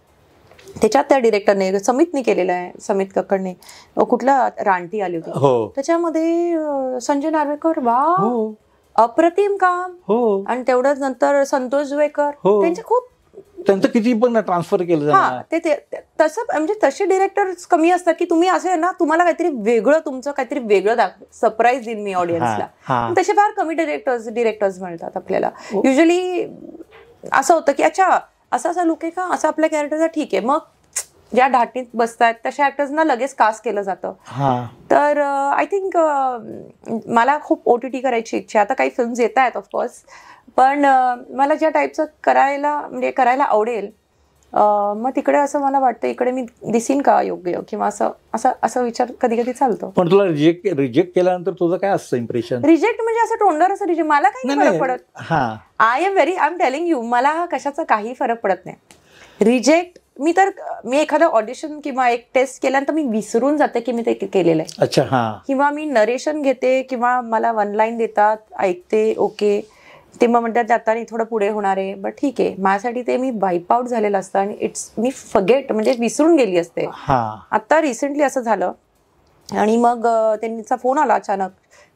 त्याच्यात त्या डिरेक्टरने समितने केलेलं आहे, समित कक्कडने, कुठला रानटी आली होती, त्याच्यामध्ये संजय नार्वेकर, वा अप्रतिम काम. आणि तेवढंच नंतर संतोष जुवेकर, त्यांचं किती पण ट्रान्सफर केलं. तसं म्हणजे तसे डिरेक्टर कमी असतात की तुम्ही असे ना तुम्हाला काहीतरी वेगळं, तुमचं काहीतरी वेगळं सरप्राईज देईन मी ऑडियन्सला. तसे फार कमी डिरेक्टर्स मिळतात आपल्याला. युजली असं होतं की अच्छा असा लुक आहे का, असं आपल्या कॅरेक्टरचा ठीक आहे, मग ज्या धाटीत बसतात तशा ऍक्टर्सना लगेच कास्ट केलं जातं. तर आय थिंक मला खूप OTT करायची इच्छा. आता काही फिल्म्स येत आहेत ऑफकोर्स, पण मला ज्या टाईपचं करायला आवडेल मग तिकडे असं मला वाटतं इकडे मी दिसीन का योग्य किंवा असं असं असं विचार कधी कधी चालतो. पण तुला रिजेक्ट केल्यानंतर तुझं काय असतं इम्प्रेशन? रिजेक्ट म्हणजे असं तोंडावर असं रिजेक्ट मला काही फरक पडत. आय एम टेलिंग यू, मला कशाचा काही फरक पडत नाही. रिजेक्ट मी एखादं ऑडिशन किंवा एक टेस्ट केल्यानंतर मी विसरून जाते की मी ते केलेलं आहे. अच्छा. किंवा मी नरेशन घेते किंवा मला वन लाईन देतात, ऐकते, ओके, ते मग म्हणतात आता नाही थोडं पुढे होणार आहे, बट ठीक आहे. माझ्यासाठी ते मी वाईप आउट झालेलं असतं आणि मी फॉरगेट म्हणजे विसरून गेली असते. आता रिसेंटली असं झालं आणि मग त्यांचा फोन आला अचानक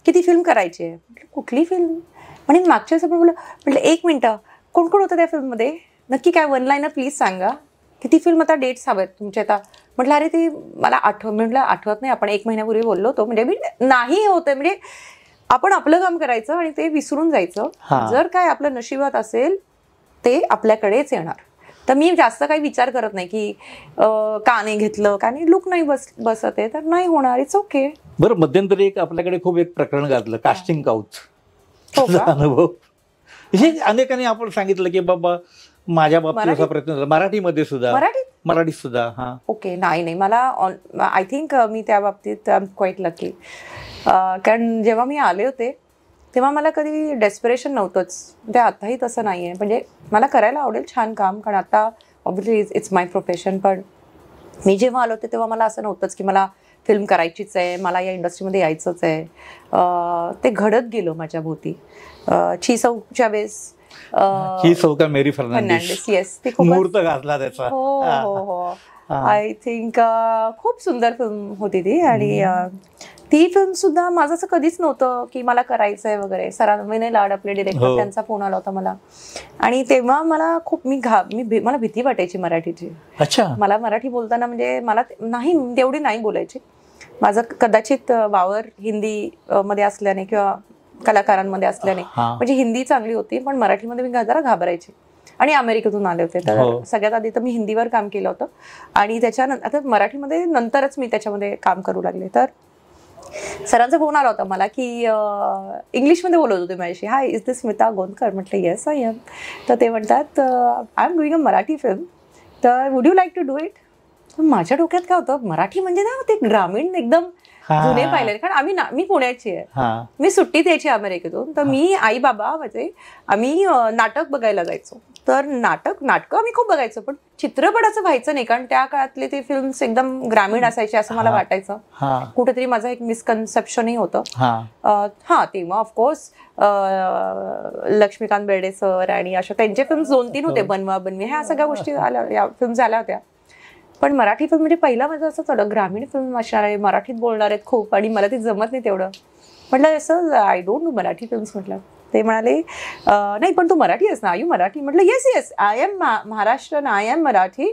की ती फिल्म करायची आहे. कुठली फिल्म म्हणजे मागच्या वेळेस आपण म्हटलं 1 मिनिटं कोण कोण होतं त्या फिल्ममध्ये, नक्की काय, वन लाईनर प्लीज सांगा की ती फिल्म आता डेट्स हवेत तुमच्या आता. म्हटलं अरे ती मला आठवत नाही, आपण 1 महिन्यापूर्वी बोललो होतो. म्हणजे मी नाही होतं, म्हणजे आपण आपलं काम करायचं आणि ते विसरून जायचं. जर काय आपलं नशिबात असेल ते आपल्याकडेच येणार. तर मी जास्त काही विचार करत नाही की का नाही घेतलं, का नाही लुक नाही बसत आहे तर नाही होणार, इट्स ओके. बरं, मध्यंतरी आपल्याकडे खूप एक प्रकरण गाजलं, कास्टिंग काउच अनुभव. हे अनेकांनी आपण सांगितलं की बाबा माझ्या बाबतीत असा प्रयत्न झाला, मराठीमध्ये सुद्धा, मराठीत सुद्धा. ओके, नाही मला आय थिंक मी त्या बाबतीत आय एम क्वाईट लकी. कारण जेव्हा मी आले होते तेव्हा मला कधी डेस्पिरेशन नव्हतंच. ते आताही तसं नाही आहे. म्हणजे मला करायला आवडेल छान काम, कारण आता ऑब्व्हियसली इट्स माय प्रोफेशन. पण मी जेव्हा आलो होते तेव्हा मला असं नव्हतंच की मला फिल्म करायचीच आहे, मला या इंडस्ट्रीमध्ये यायचंच आहे. ते घडत गेलो माझ्या भोवती. चीसौच्या वेळेस ही सौका मेरी फर्नांडिस, येस, ते मुहूर्त घातला त्याचा. हो. आय थिंक खूप सुंदर फिल्म होती ती. आणि ती फिल्म सुद्धा माझं असं कधीच नव्हतं की मला करायचंय वगैरे. सरांविनय लाड आपले डिरेक्टर, त्यांचा फोन आला होता मला आणि तेव्हा मला खूप मला भीती वाटायची मराठीची. अच्छा. मला मराठी बोलताना म्हणजे मला नाही तेवढी नाही बोलायची. माझं कदाचित वावर हिंदी मध्ये असल्याने किंवा कलाकारांमध्ये असल्याने, म्हणजे हिंदी चांगली होती पण मराठीमध्ये मी जरा घाबरायची. आणि अमेरिकेतून आले होते तर सगळ्यात आधी तर मी हिंदीवर काम केलं होतं आणि त्याच्यानंतर आता मराठीमध्ये नंतरच मी त्याच्यामध्ये काम करू लागले. तर सरांचा फोन आला होता मला की इंग्लिशमध्ये बोलत होते माझ्याशी, hi is this Smita Gondkar. म्हटलं येस आय एम. तर ते म्हणतात I am doing a Marathi film, तर would you like to do it. माझ्या डोक्यात काय होतं, मराठी म्हणजे ना ते ग्रामीण एकदम जुने पाहिले. कारण मी पुण्याची आहे, मी सुट्टीत यायची अमेरिकेतून. तर मी आई बाबा म्हणजे आम्ही नाटक बघायला जायचो. तर नाटकं आम्ही खूप बघायचो, पण चित्रपट असं व्हायचं नाही. कारण त्या काळातले ते फिल्म्स एकदम ग्रामीण असायचे असं मला वाटायचं. कुठेतरी माझं एक मिसकन्सेप्शनही होतं. तेव्हा ऑफकोर्स लक्ष्मीकांत बेर्डे सर आणि अशा त्यांचे फिल्म्स 2-3 होते, बनवा बनवी, ह्या सगळ्या गोष्टी या फिल्म्स आल्या होत्या. पण मराठी फिल्म म्हणजे पहिला माझं असं थोडं ग्रामीण फिल्म असणार आहे, मराठीत बोलणार आहेत खूप आणि मला ते जमत नाही तेवढं. म्हटलं असं I don't do Marathi films. म्हटलं ते म्हणाले नाही पण तू मराठी आहेस ना, आय यू मराठी. म्हटलं yes I am Maharashtrian, I am Marathi,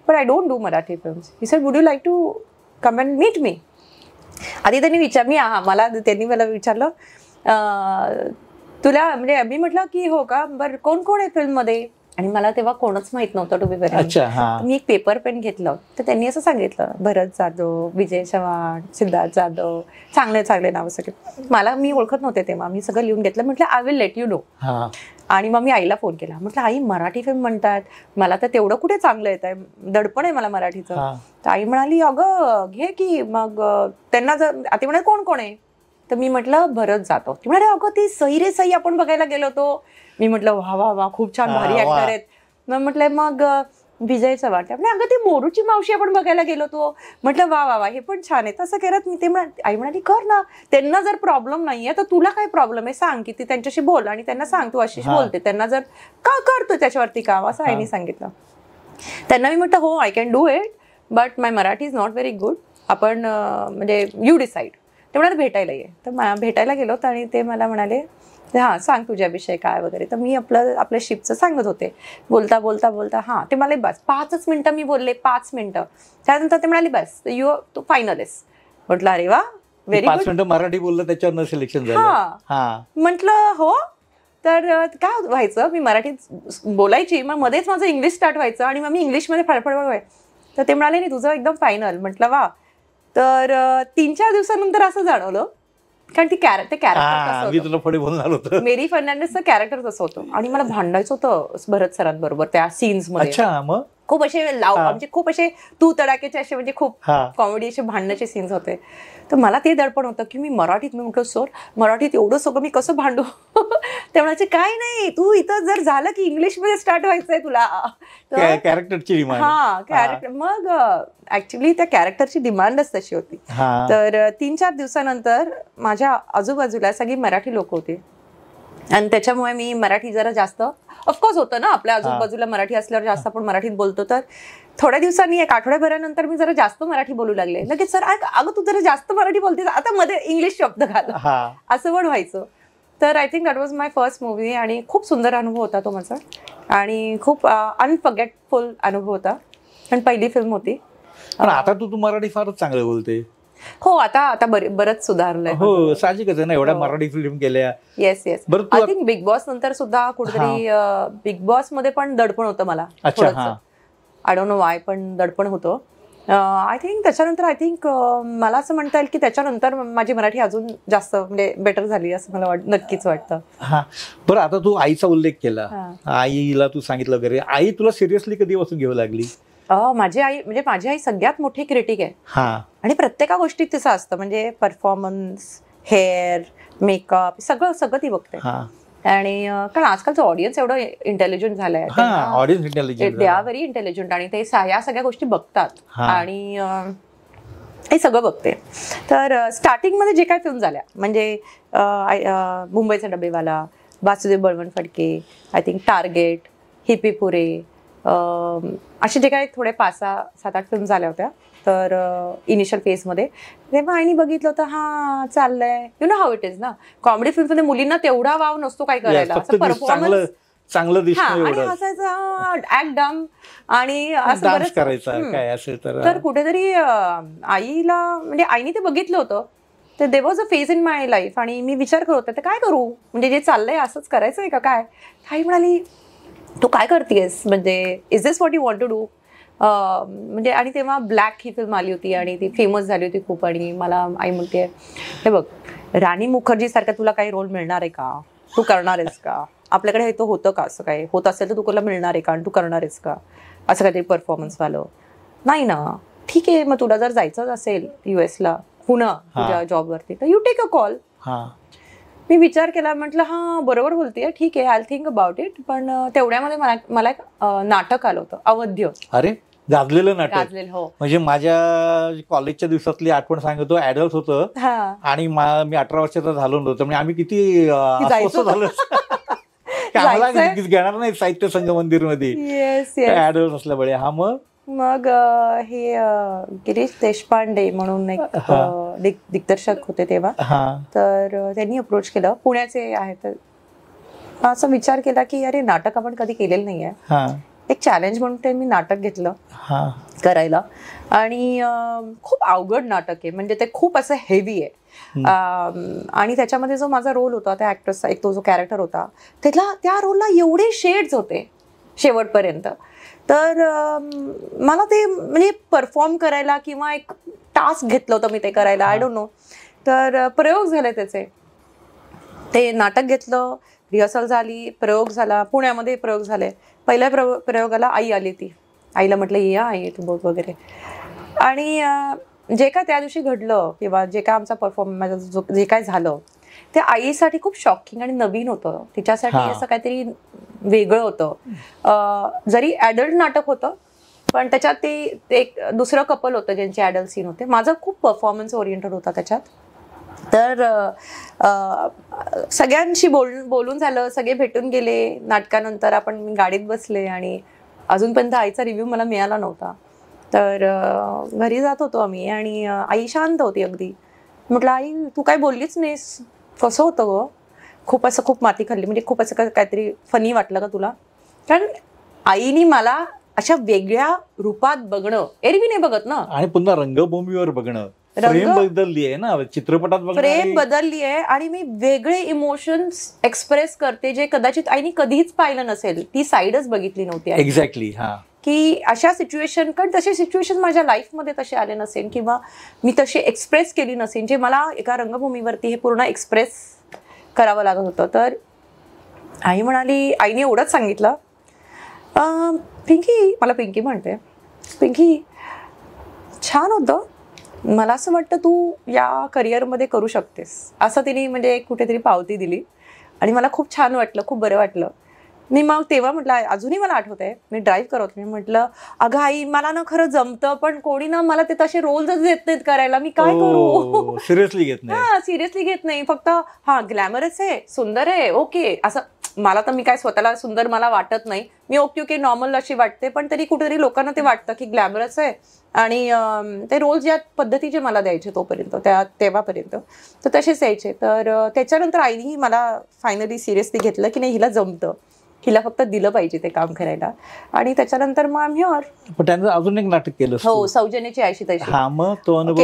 but I don't do Marathi films. He said would you like to come and meet me. आधी त्यांनी मला विचारलं तुला, म्हणजे मी म्हटलं की हो का, बरं कोण कोण आहे फिल्ममध्ये. आणि मला तेव्हा कोणच माहित नव्हतं टू बी व्हेरी. मी एक पेपर पेन घेतलं तर त्यांनी असं सांगितलं भरत जाधव, विजय चव्हाण, सिद्धार्थ जाधव, चांगले नाव सगळे. मी ओळखत नव्हते तेव्हा. मी सगळं लिहून घेतलं. म्हटलं I will let you know. आणि मग मी आईला फोन केला. म्हटलं आई मराठी फिल्म म्हणतात, मला तर तेवढं कुठे चांगलं येत आहे, दडपण आहे मला मराठीचं. तर आई म्हणाली अगं घे की. मग त्यांना आता म्हणाले कोण कोण आहे. तर मी म्हटलं भरत जाधव. ती म्हणाले अगं ती सई रे सई आपण बघायला गेलो होतो. मी म्हटलं वा खूप छान, भारी ऍक्टर आहेत. मग म्हटलं मग विजय चव्हाण. म्हणजे अगं ती मोरूची मावशी आपण बघायला गेलो होतो. म्हटलं वा हे पण छान आहे. तसं करत मी आई म्हणाली कर ना, त्यांना जर प्रॉब्लेम नाहीये तर तुला काय प्रॉब्लेम आहे सांग, की ती त्यांच्याशी बोल आणि त्यांना सांग तू अशीच बोलते, त्यांना जर का करतो त्याच्यावरती काम, असं आईने सांगितलं. त्यांना मी म्हटलं हो I can do it but my Marathi is not very good, आपण म्हणजे यू डिसाईड. ते म्हणाले भेटायला ये. तर भेटायला गेलो आणि ते मला म्हणाले सांग तुझ्याविषयी काय वगैरे. तर मी आपल्या शिपचं सांगत होते. बोलता ते मला बस 5 मिनिटं मी बोलले, 5 मिनिटं. त्यानंतर ते म्हणाले बस तू फायनल आहेस. म्हटलं अरे वा व्हेरी गुड. 5 मिनिटं मराठी बोललं त्याच्यावर सिलेक्शन झालं. म्हटलं हो. तर काय व्हायचं, मी मराठीत बोलायची, मग मध्येच माझं इंग्लिश स्टार्ट व्हायचं आणि मग मी इंग्लिशमध्ये फडफड व्हायचं. तर ते म्हणाले नाही तुझं एकदम फायनल. म्हटलं वा. तर 3-4 दिवसानंतर असं जाणवलं, कारण ते कॅरेक्टर मेरी फर्नांडिसचं कॅरेक्टर तसं होतं आणि मला भांडायचं होतं भरत सरांबरोबर त्या सीन्स मध्ये. खूप असे म्हणजे खूप असे तू तडाख्याचे असे म्हणजे खूप कॉमेडी असे भांडण्याचे सीन्स होते. तर मला ते दडपण होतं की मी मराठीत, मी म्हटलं सर मराठीत एवढं सगळं मी कसं भांडू. ते म्हणायचे काय नाही, तू इथं जर झालं की इंग्लिशमध्ये स्टार्ट व्हायचंय तुला. कॅरेक्टरची कॅरेक्टर मग ऍक्च्युली त्या कॅरेक्टरची डिमांडच तशी होती. तर 3-4 दिवसानंतर माझ्या आजूबाजूला सगळी मराठी लोक होते आणि त्याच्यामुळे मी मराठी जरा जास्त, ऑफकोर्स होतं ना आपल्या आजूबाजूला मराठी असल्यावर जास्त आपण मराठीत बोलतो. तर थोड्या दिवसांनी, एक आठवड्याभरानंतर मी जरा जास्त मराठी बोलू लागले. लगेच सर अगं तू जरा जास्त मराठी बोलतेस, आता मध्ये इंग्लिश शब्द घाल, असं पण व्हायचं. तर I think that was my first movie आणि खूप सुंदर अनुभव होता तो माझा आणि खूप अनफॉरगेटफुल अनुभव होता. पण पहिली फिल्म होती. आता तू मराठी फारच चांगलं बोलते. हो, आता बरंच सुधारलंय. हो, साहजिकच आहे ना, एवढ्या मराठी फिल्म केल्या. Yes. I think big boss नंतर सुद्धा कुठेतरी बिग बॉस मध्ये पण दडपण होतं मला. आय डोंट नो वाय, पण दडपण होतं. आय थिंक त्याच्यानंतर मला असं म्हणता येईल की त्याच्यानंतर माझी मराठी अजून जास्त म्हणजे बेटर झाली असं मला नक्कीच वाटतं. बरं, आता तू आईचा उल्लेख केला, आईला तू सांगितलं वगैरे, आई तुला सिरियसली कधीपासून घेऊ लागली? माझी आई सगळ्यात मोठी क्रिटिक आहे आणि प्रत्येका गोष्टीत तिचं असतं, म्हणजे परफॉर्मन्स, हेअर, मेकअप सगळं ती बघते. आणि कारण आजकालचं ऑडियन्स एवढं इंटेलिजंट झालंय, दे आर व्हेरी इंटेलिजंट आणि ते या सगळ्या गोष्टी बघतात आणि हे सगळं बघते. तर स्टार्टिंगमध्ये जे काय फिल्म झाल्या म्हणजे मुंबईचा Dabewala, Vasudev Balwant Phadke, I think target, हिप्पी पुरे, असे जे काही थोडे 5-7-8 फिल्म झाल्या होत्या. तर इनिशियल फेजमध्ये तेव्हा आईनी बघितलं होतं, हा चाललंय, you know how it is ना, कॉमेडी फिल्ममध्ये मुलींना तेवढा वाव नसतो काय करायला, परफॉर्मन्स चांगलं दिसणं आणि हसायचं, ऍक्ट डम आणि असं बरंच करायचं काय असेल. तर कुठेतरी आईला म्हणजे आईने ते बघितलं होतं. तर there was a phase in my life आणि मी विचार करत होते काय करू, म्हणजे जे चाललंय असंच करायचंय का काय. आई म्हणाली तू काय करतेस, म्हणजे is this what you want to do. म्हणजे आणि तेव्हा ब्लॅक ही फिल्म आली होती आणि ती फेमस झाली होती खूप. आणि मला आई म्हणते, हे बघ राणी मुखर्जी सारखा तुला काही रोल मिळणार आहे का, तू करणार आहेस का, आपल्याकडे हे तो होतं का, असं काय होत असेल तर तुला मिळणार आहे का आणि तू करणार आहेस का, असं काहीतरी परफॉर्मन्स वालं नाही ना. ठीक आहे, मग तुला जर जायचं असेल US ला पुन्हा तुझ्या जॉबवरती तर यू टेक अ कॉल. मी विचार केला, म्हटलं हा बरोबर बोलतेय, ठीक आहे, आय थिंक अबाउट इट. पण तेवढ्यामध्ये मला एक नाटक आलं होतं, अवध्य. अरे गाजलेलं नाटक. हो, म्हणजे माझ्या कॉलेजच्या दिवसातली आठवण सांगतो, ऍडल्ट होतं आणि मी 18 वर्षाचा झालो नव्हतं. म्हणजे आम्ही किती झालो घेणार नाही साहित्य संघ मंदिर मध्ये ऍडल्ट असल्यामुळे. मग हे गिरीश देशपांडे म्हणून एक दिग्दर्शक होते तेव्हा, तर त्यांनी अप्रोच केलं, पुण्याचे आहेत. तर असं विचार केला की अरे नाटक आपण कधी केलेलं नाहीये, एक चॅलेंज म्हणून ते मी नाटक घेतलं करायला. आणि खूप अवघड नाटक आहे, म्हणजे ते खूप असं हेवी आहे. आणि त्याच्यामध्ये जो माझा रोल होता त्या ऍक्टर्सचा, एक तो जो कॅरेक्टर होता त्या रोलला एवढे शेड्स होते शेवटपर्यंत. तर मला ते म्हणजे परफॉर्म करायला किंवा एक टास्क घेतलं होतं मी ते करायला, आय डोंट नो. तर प्रयोग झाले त्याचे, ते नाटक घेतलं, रिहर्सल झाली, प्रयोग झाला, पुण्यामध्ये प्रयोग झाले. पहिल्या प्रयोगाला आई आली, ती आईला म्हटलं या आई तू बघ वगैरे. आणि जे काय त्या दिवशी घडलं किंवा जे काय आमचा परफॉर्मन्स जे काय झालं ते आईसाठी खूप शॉकिंग आणि नवीन होतं. तिच्यासाठी असं काहीतरी वेगळं होतं. जरी ऍडल्ट नाटक होतं पण त्याच्यात ते एक दुसरं कपल होतं ज्यांचे ऍडल्ट सीन होते. माझं खूप परफॉर्मन्स ओरिएंटेड होता त्याच्यात. तर सगळ्यांशी बोलून झालं, सगळे भेटून गेले. नाटकानंतर मी गाडीत बसले आणि अजूनपर्यंत आईचा रिव्ह्यू मला मिळाला नव्हता. तर घरी जात होतो आम्ही आणि आई शांत होती अगदी. म्हटलं आई तू काय बोललीच नाहीस, कसं होतं ग, खूप माती खाल्ली, म्हणजे खूप असं काहीतरी फनी वाटलं का तुला. कारण आईनी मला अशा वेगळ्या रूपात बघणं, एरवी नाही बघत ना, आणि पुन्हा रंगभूमीवर बघणं, फ्रेम बदलली आहे ना, चित्रपटात फ्रेम बदलली आहे आणि मी वेगळे इमोशन्स एक्सप्रेस करते जे कदाचित आईनी कधीच पाहिलं नसेल, ती साईडच बघितली नव्हती. एक्झॅक्टली. की अशा सिच्युएशन, कारण तसे सिच्युएशन माझ्या लाईफमध्ये तसे आले नसेल किंवा मी तशी एक्सप्रेस केली नसेल जे मला एका रंगभूमीवरती हे पूर्ण एक्सप्रेस करावं लागत होतं. तर आई म्हणाली, आईने एवढंच सांगितलं पिंकी, मला पिंकी म्हणते. पिंकी, छान होतं, मला असं वाटतं तू या करिअरमध्ये करू शकतेस, असं तिने म्हणजे कुठेतरी पावती दिली आणि मला खूप छान वाटलं, खूप बरं वाटलं. मी मग तेव्हा म्हटलं, अजूनही मला आठवतंय, मी ड्राईव्ह करत मी म्हटलं, अगं आई मला ना खरं जमतं, पण कोणी ना मला ते तसे रोल्सच देत नाहीत करायला, मी काय करू. सिरियसली घेत नाही. हा, सिरियसली घेत नाही, फक्त हा ग्लॅमरस आहे, सुंदर आहे, ओके असं. मला तर मी काय स्वतःला सुंदर मला वाटत नाही, मी ओके नॉर्मल अशी वाटते, पण तरी कुठेतरी लोकांना ते वाटतं की ग्लॅमरस आहे. आणि ते रोल्स ज्या पद्धतीचे मला द्यायचे तोपर्यंत, तेव्हापर्यंत तर तसेच यायचे. तर त्याच्यानंतर आईनेही मला फायनली सिरियसली घेतलं की नाही, हिला जमतं, हिला फक्त दिलं पाहिजे ते काम करायला. आणि त्याच्यानंतर मग आम्ही पण त्यानंतर अजून एक नाटक केलं. हो, सौजन्याची आयशी तशी. मग तो अनुभव.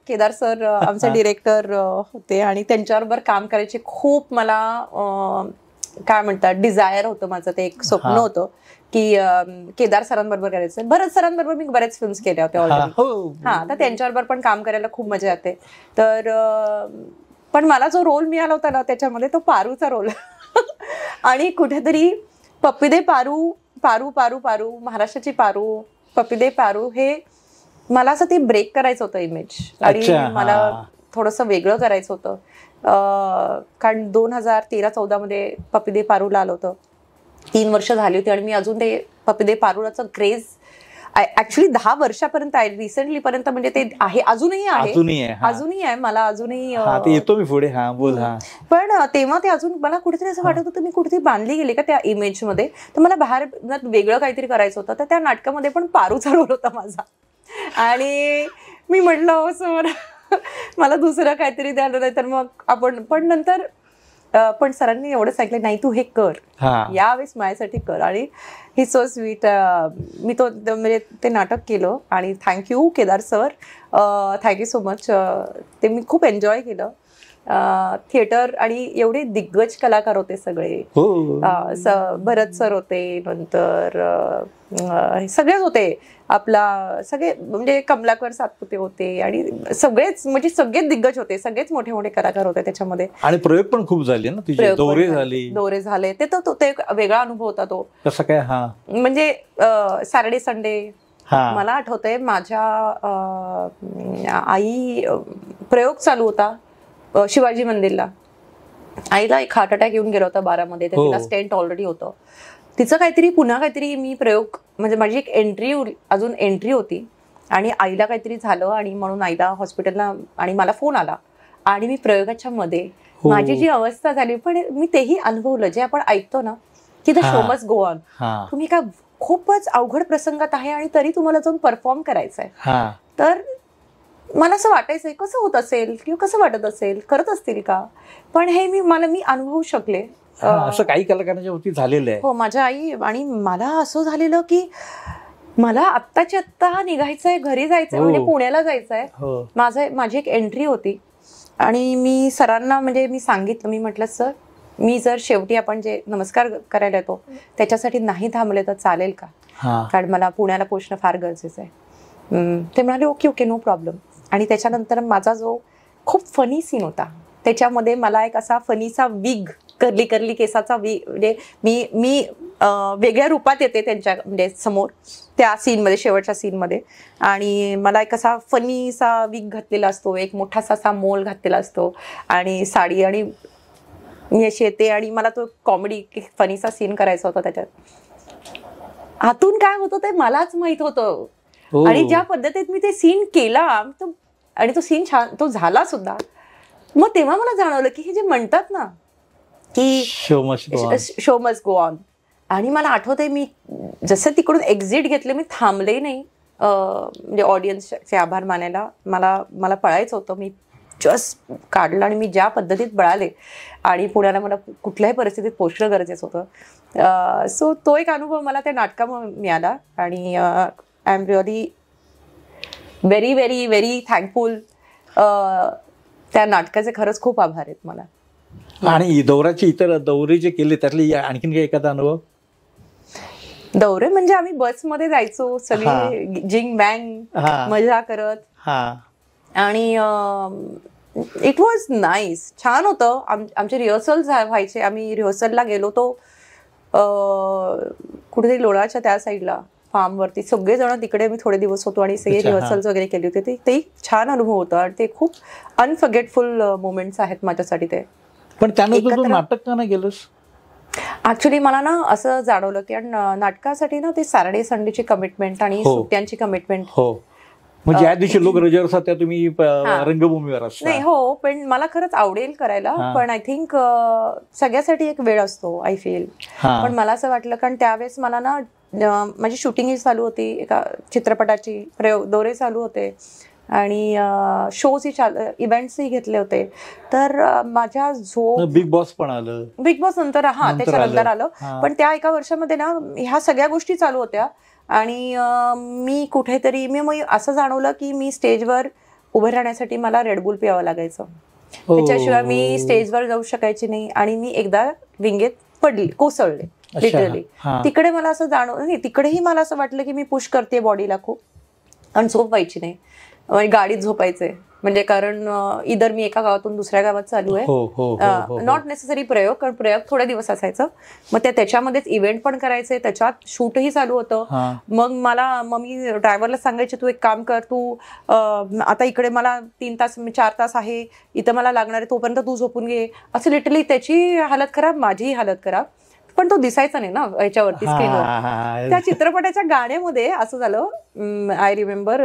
केदार सर आमचे डिरेक्टर होते आणि त्यांच्याबरोबर काम करायचे खूप मला काय म्हणतात डिझायर होतं माझं, ते एक स्वप्न होतं की केदार सरांबरोबर करायचं. भरत सरांबरोबर मी बऱ्याच फिल्म्स केल्या होत्या ऑलरेडी. हा, तर त्यांच्याबरोबर पण काम करायला खूप मजा येते. तर पण मला जो रोल मिळाला होता ना त्याच्यामध्ये, तो पारूचा रोल. आणि कुठेतरी पप्पीदे पारू, पारू पारू पारू, महाराष्ट्राची पारू, पप्पीदे पारू, हे मला असं ते ब्रेक करायचं होतं इमेज. आणि मला थोडंसं वेगळं करायचं होतं. कारण 2013-14 मध्ये पप्पीदे पारूला आलं होतं, 3 वर्ष झाली होती आणि मी अजून ते पप्पीदे पारूलाचं क्रेज ऍक्च्युली 10 वर्षापर्यंत आहे, रिसेंटली पर्यंत म्हणजे ते आहे, अजूनही आहे मला, अजूनही येतो मी पुढे. हा बोल. पण तेव्हा ते अजून मला कुठेतरी असं वाटत होतं मी कुठेतरी बांधली गेली का त्या इमेज मध्ये. तर मला बाहेर वेगळं काहीतरी करायचं होतं. तर त्या नाटकामध्ये पण पारूचा रोल होता माझा आणि मी म्हटलं असं मला दुसरं काहीतरी द्यायला नाही तर मग आपण. पण नंतर पण सरांनी एवढं सांगितलं, नाही तू हे कर, यावेळेस माझ्यासाठी कर. आणि ही सो स्वीट. मी तो म्हणजे ते नाटक केलं आणि thank you Kedar sir, thank you so much. ते मी खूप एन्जॉय केलं. थिएटर आणि एवढे दिग्गज कलाकार होते सगळे. भरत सर होते, नंतर सगळेच होते, आपला सगळे म्हणजे कमलाकर सातपुते होते आणि सगळेच म्हणजे सगळेच दिग्गज होते, सगळेच मोठे मोठे कलाकार होते त्याच्यामध्ये. आणि प्रयोग पण खूप झाले ना तुझे, दौरे झाले. ते वेगळा अनुभव होता तो. कसं काय? म्हणजे सॅटर्डे संडे मला आठवतंय, माझ्या आई प्रयोग चालू होता शिवाजी मंदिरला. आईला एक हार्ट अटॅक येऊन गेला होता 12 मध्ये, तर तिला स्टेंट ऑलरेडी होतं. तिचं काहीतरी पुन्हा काहीतरी मी प्रयोग म्हणजे माझी एक अजून एंट्री होती आणि आईला काहीतरी झालं आणि म्हणून आईला हॉस्पिटलला, आणि मला फोन आला आणि मी प्रयोगाच्या मध्ये माझी जी अवस्था झाली. पण मी तेही अनुभवलं, जे आपण ऐकतो ना की the show must go on. तुम्ही काय खूपच अवघड प्रसंगात आहे आणि तरी तुम्हाला जाऊन परफॉर्म करायचं आहे. तर मला असं वाटायचंय कसं होत असेल किंवा कसं वाटत असेल, करत असतील का, पण हे मी अनुभवू शकले. असं काही कलाकारांच्या बाबतीत झालेलं आहे. हो, माझ्या आई. आणि मला असं झालेलं की मला आत्ताच्या आत्ता निघायचंय, घरी जायचंय, म्हणजे पुण्याला जायचंय. माझी एक एंट्री होती आणि मी सरांना म्हणजे मी सांगितलं, मी म्हटलं सर मी जर शेवटी आपण जे नमस्कार करायला येतो त्याच्यासाठी नाही थांबले तर चालेल का, कारण मला पुण्याला पोहोचणं फार गरजेचं आहे. ते म्हणाले ओके नो प्रॉब्लेम. आणि त्याच्यानंतर माझा जो खूप फनी सीन होता, त्याच्यामध्ये मला एक असा फनीचा विग, कर्ली केसाचा विग, म्हणजे मी वेगळ्या रूपात येते त्यांच्या म्हणजे समोर त्या सीनमध्ये, शेवटच्या सीनमध्ये. आणि मला एक असा फनीचा विग घातलेला असतो, एक मोठासा असा मोल घातलेला असतो आणि साडी, आणि मी अशी येते आणि मला तो कॉमेडी फनीचा सीन करायचा होता. त्याच्यात आतून काय होतं ते मलाच माहित होतं. आणि ज्या पद्धतीत मी ते सीन केला आणि तो सीन छान तो झाला सुद्धा, मग तेव्हा मला जाणवलं की हे जे म्हणतात ना की शो मस्ट गो ऑन. आणि मला आठवतंय मी जसं तिकडून एक्झिट घेतले, मी थांबले नाही म्हणजे ऑडियन्सचे आभार मानायला. मला पळायचं होतं, मी जस्ट काढलं आणि मी ज्या पद्धतीत पळाले आणि पुण्याला मला कुठल्याही परिस्थितीत पोचणं गरजेचं होतं. सो तो एक अनुभव मला त्या नाटकामुळे मिळाला आणि I am really very very very thankful. त्या नाटकाचे खरंच खूप आभार आहेत मला. आणि इतर दौरे जे केले त्यातले आणखीन काही एखादा अनुभव? दौरे म्हणजे आम्ही बसमध्ये जायचो सगळे, जिंग बँग मजा करत, आणि इट वॉज नाईस, छान होतं. आमचे रिहर्सल्स व्हायचे, आम्ही रिहर्सलला गेलो तो कुठेतरी लोणाच्या त्या साईडला फार्मवरती सगळेजण तिकडे मी थोडे दिवस होतो आणि सगळे रिहर्सल्स वगैरे केले होते. ते छान अनुभव होता आणि ते खूप अनफर्गेटफुल मोमेंट्स आहेत माझ्यासाठी ते. पण त्यानंतर तू नाटक का नाही केलंस? ऍक्च्युली मला ना असं जाणवलं की नाटकासाठी ना ते सॅटर्डे संडेची कमिटमेंट आणि सुट्ट्यांची कमिटमेंट. म्हणजे ज्या दिवशी लोक रजेवर असतात त्या तुम्ही रंगभूमीवर असता. नाही हो, पण मला खरंच आवडेल करायला, पण आय थिंक सगळ्यासाठी एक वेळ असतो आय फील. पण मला असं वाटलं कारण त्यावेळेस मला ना माझी शूटिंगही चालू होती, एका चित्रपटाची दौरे चालू होते आणि शोजही इव्हेंट्सही घेतले होते. तर माझ्या बिग बॉस पण आलं, बिग बॉस नंतर त्याच्यानंतर आलं. पण त्या एका वर्षामध्ये ना ह्या सगळ्या गोष्टी चालू होत्या आणि मी कुठेतरी मी असं जाणवलं की मी स्टेजवर उभं राहण्यासाठी मला रेडबुल प्यावं लागायचं, त्याच्याशिवाय मी स्टेजवर जाऊ शकायची नाही. आणि मी एकदा विंगेत पडली, कोसळले लिटरली. तिकडे मला असं नाही, तिकडेही मला असं वाटलं की मी पुश करते बॉडीला खूप, आणि झोप व्हायची नाही, गाडीत झोपायचे. म्हणजे कारण इधर मी एका गावातून दुसऱ्या गावात चालू आहे, नॉट नेसेसरी प्रयोग, कारण प्रयोग थोडे दिवस असायचं. मग त्याच्यामध्येच इव्हेंट पण करायचे, त्याच्यात शूटही चालू होतं. मग मी ड्रायव्हरला सांगायचे तू एक काम कर, तू आता इकडे मला 3 तास 4 तास आहे, इथं मला लागणार आहे, तोपर्यंत तू झोपून घे. असं लिटरली त्याची हालत खराब, माझीही हालत खराब. पण तो दिसायचा नाही ना याच्यावरती स्क्रीनवर. त्या चित्रपटाच्या गाण्यामध्ये असं झालं, आय रिमेंबर,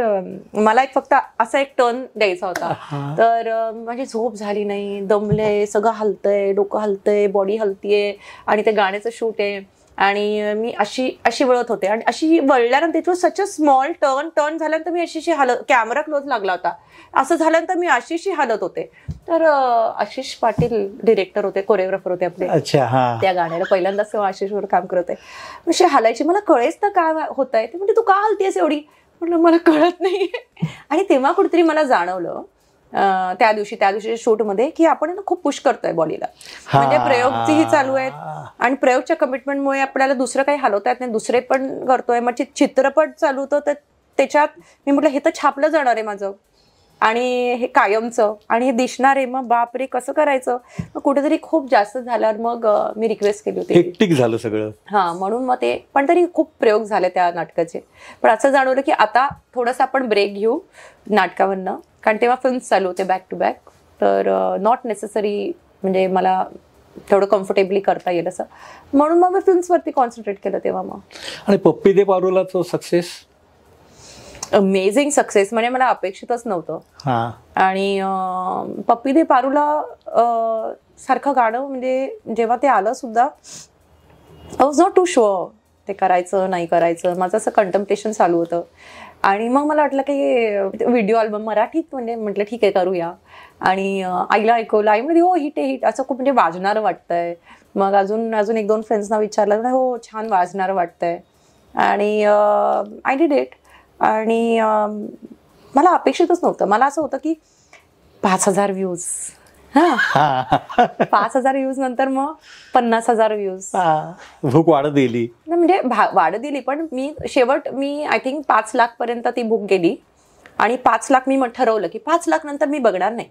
मला फक्त असा एक टर्न द्यायचा होता. तर माझी झोप झाली नाही, दमले, सगळं हलतंय, डोकं हलतंय, बॉडी हलतीये आणि ते गाण्याचं शूट आहे आणि मी अशी वळत होते. आणि अशी वळल्यानंतर तिथून सच अ स्मॉल टर्न झाल्यानंतर मी अशी हालत, कॅमेरा क्लोज लागला होता, असं झाल्यानंतर मी अशी हालत होते. तर आशिष पाटील डिरेक्टर होते, कोरिओग्राफर होते आपले त्या गाण्याला, पहिल्यांदाच तेव्हा आशिषवर काम करत आहे. अशी हालायची, मला कळेच ना काय होत आहे ते. म्हणजे तू का हलतेस एवढी? म्हटलं मला कळत नाही. आणि तेव्हा कुठेतरी मला जाणवलं त्या दिवशी शूटमध्ये की आपण खूप पुश करतोय बॉडीला. म्हणजे प्रयोगही चालू आहेत आणि प्रयोगच्या कमिटमेंटमुळे आपल्याला दुसरं काही हलवता येत नाही, दुसरे पण करतोय. मग चित्रपट चालू होतं, तर त्याच्यात मी म्हटलं हे तर छापलं जाणार आहे माझं आणि हे कायमचं आणि हे दिसणार आहे, मग बापरे कसं करायचं. मग कुठेतरी खूप जास्त झाल्यावर मग मी रिक्वेस्ट केली होती, हेक्टिक झालं सगळं. म्हणून मग ते, पण तरी खूप प्रयोग झाले त्या नाटकाचे. पण असं जाणवलं की आता थोडंसं आपण ब्रेक घेऊ नाटकावरनं, कारण तेव्हा फिल्म्स चालू होते बॅक टू बॅक. तर नॉट नेसेसरी म्हणजे मला तेवढं कम्फर्टेबली करता येईल असं, म्हणून मग मी फिल्म्सवरती कॉन्सन्ट्रेट केलं तेव्हा. मग आणि पप्पी दे पारुलाचं सक्सेस, अमेझिंग सक्सेस, म्हणजे मला अपेक्षितच नव्हतं. आणि पप्पी दे पारुला सारखं गाणं म्हणजे जेव्हा ते आलं सुद्धा I was not too sure ते करायचं नाही करायचं, माझं असं कंटेम्प्लेशन चालू होतं. आणि मग मला वाटलं की व्हिडिओ अल्बम मराठीत, म्हणजे म्हटलं ठीक आहे करूया. आणि आईला ऐकवलं, आई म्हणजे हो हिट आहे, हिट असं खूप म्हणजे वाजणारं वाटतंय. मग अजून 1-2 फ्रेंड्सना विचारलं, हो छान वाजणारं वाटतंय. आणि आय डिड इट. आणि मला अपेक्षितच नव्हतं, मला असं होतं की 5,000 व्ह्यूज, 5,000 व्ह्यूज नंतर मग 50,000 व्ह्यूज, भूक वाढत गेली. म्हणजे वाढत गेली. पण मी आय थिंक 5 लाख पर्यंत ती बुक गेली. आणि 5 लाख मी ठरवलं की 5 लाख नंतर मी बघणार नाही,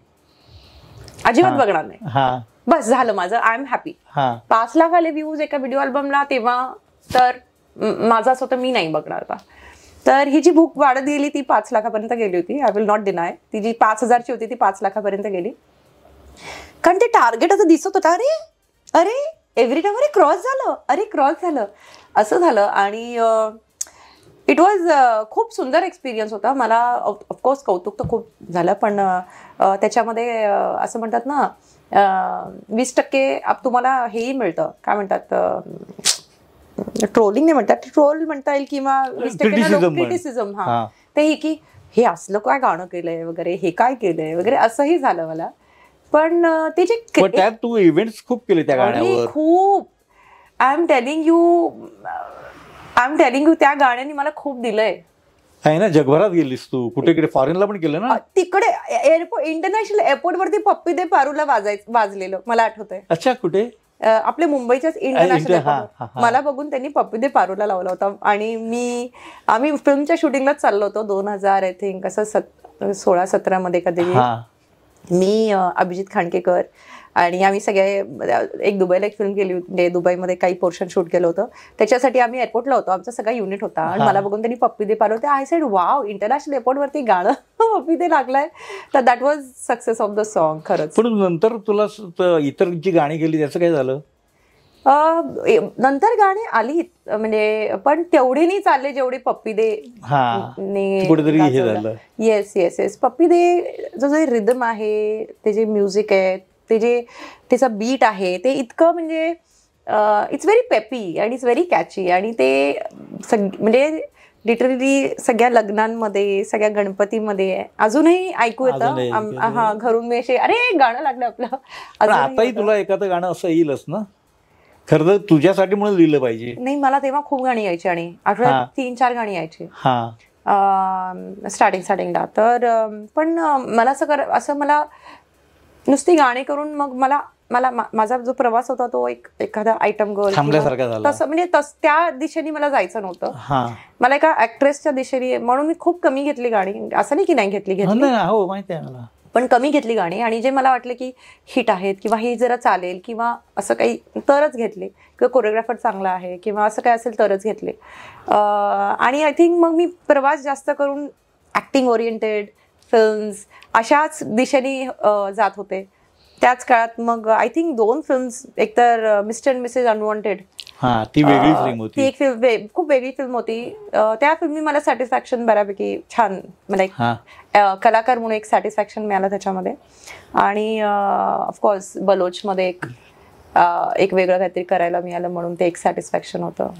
अजिबात बघणार नाही, बस झालं माझं, आय एम हॅपी. 5 लाख आले व्ह्यूज एका व्हिडिओ अल्बमला तेव्हा, तर माझं असं होतं मी नाही बघणार आता. तर ही जी बुक वाढत गेली ती 5 लाखापर्यंत गेली होती, आय विल नॉट डिनाय. ती जी 5,000ची होती ती 5 लाखापर्यंत गेली. कारण ते टार्गेट असं दिसत होतं, अरे एव्हरी टाइम क्रॉस झालं असं झालं. आणि इट वॉज खूप सुंदर एक्सपिरियन्स होता. मला ऑफकोर्स कौतुक तर खूप झालं, पण त्याच्यामध्ये असं म्हणतात ना 20% तुम्हाला हेही मिळतं, काय म्हणतात, ट्रोलिंग नाही म्हणतात, ट्रोल म्हणता येईल, किंवा क्रिटिसिझम. ते ही की हे असलं काय गाणं केलंय वगैरे, हे काय केलंय वगैरे, असंही झालं मला. पण ते जे त्यात तू इव्हेंट्स खूप केले त्या गाण्यावर, खूप. आय एम टेलिंग यू त्या गाण्याने मला खूप दिलंय. आहे ना, जगभरात गेलीस तू, कुठे फॉरेनला पण केलं ना. तिकडे एअरपोर्ट, इंटरनॅशनल एअरपोर्ट वरती पप्पी दे पारूला वाजलेलं मला आठवतंय. अच्छा, कुठे? आपल्या मुंबईच्याच इंटरनॅशनल एअरपोर्ट. मला बघून त्यांनी पप्पी दे पारूला लावला होता. आणि आम्ही फिल्मच्या शूटिंगलाच चाललो होतो 2000 आय थिंक असं 16-17 मध्ये कधी. मी, अभिजित खांडकेकर आणि आम्ही सगळे एक दुबईला एक फिल्म केली होती, म्हणजे दुबईमध्ये काही पोर्शन शूट केलं होतं. त्याच्यासाठी आम्ही एअरपोर्टला होतो, आमचा सगळा युनिट होता. आणि मला बघून त्यांनी पप्पी दे पाठवते. आय सेड वाव, इंटरनॅशनल एअरपोर्टवरती गाणं पप्पी दे लागलाय. तर that was success of the song खरंच. पण नंतर तुला इतर जी गाणी गेली त्याचं काय झालं? नंतर गाणी आली म्हणजे, पण तेवढे नाही चालले जेवढे पप्पी दे. Yes yes yes. पप्पी दे जो रिदम आहे, ते जे म्युझिक आहे, ते जे त्याचा बीट आहे, ते इतकं म्हणजे इट्स व्हेरी पेपी आणि इट्स व्हेरी कॅची. आणि ते म्हणजे लिटरली सगळ्या लग्नांमध्ये, सगळ्या गणपतीमध्ये अजूनही ऐकू येतं. हा, घरून मी असे अरे गाणं लागलं आपलं. आताही तुला एखादं गाणं असं येईलच ना? खरं तर तुझ्यासाठी म्हणून लिहिलं पाहिजे. नाही, मला तेव्हा खूप गाणी यायची आणि आठवड्यात 3-4 गाणी यायची स्टार्टिंगला. तर पण मला असं मला नुसती गाणी करून मग मला माझा जो प्रवास होता तो एखादा आयटम गर्ल तसं म्हणजे त्या दिशेने मला जायचं नव्हतं. मला एका ऍक्ट्रेसच्या दिशेने, म्हणून मी खूप कमी घेतली गाणी. असं नाही की नाही घेतली, हो माहिती आहे मला, पण कमी घेतली गाणी. आणि जे मला वाटलं की हिट आहेत किंवा ही जरा चालेल किंवा असं काही तरच घेतले, किंवा कोरिओग्राफर चांगला आहे किंवा असं काय असेल तरच घेतले. आणि आय थिंक मग मी प्रवास जास्त करून ऍक्टिंग ओरिएंटेड फिल्म्स अशाच दिशेने जात होते. त्याच काळात मग आय थिंक 2 फिल्म्स, एक तर मिस्टर अँड मिसेस अनवॉन्टेड, ती वेगळी फिल्म होती. ती एक फिल्म खूप वेगळी फिल्म होती. त्या फिल्मी मला सॅटिस्फॅक्शन बऱ्यापैकी छान, मला कलाकार म्हणून एक सॅटिस्फॅक्शन मिळालं त्याच्यामध्ये. आणि ऑफकोर्स बलोचमध्ये एक वेगळं काहीतरी करायला मिळालं म्हणून ते एक सॅटिस्फॅक्शन होतं.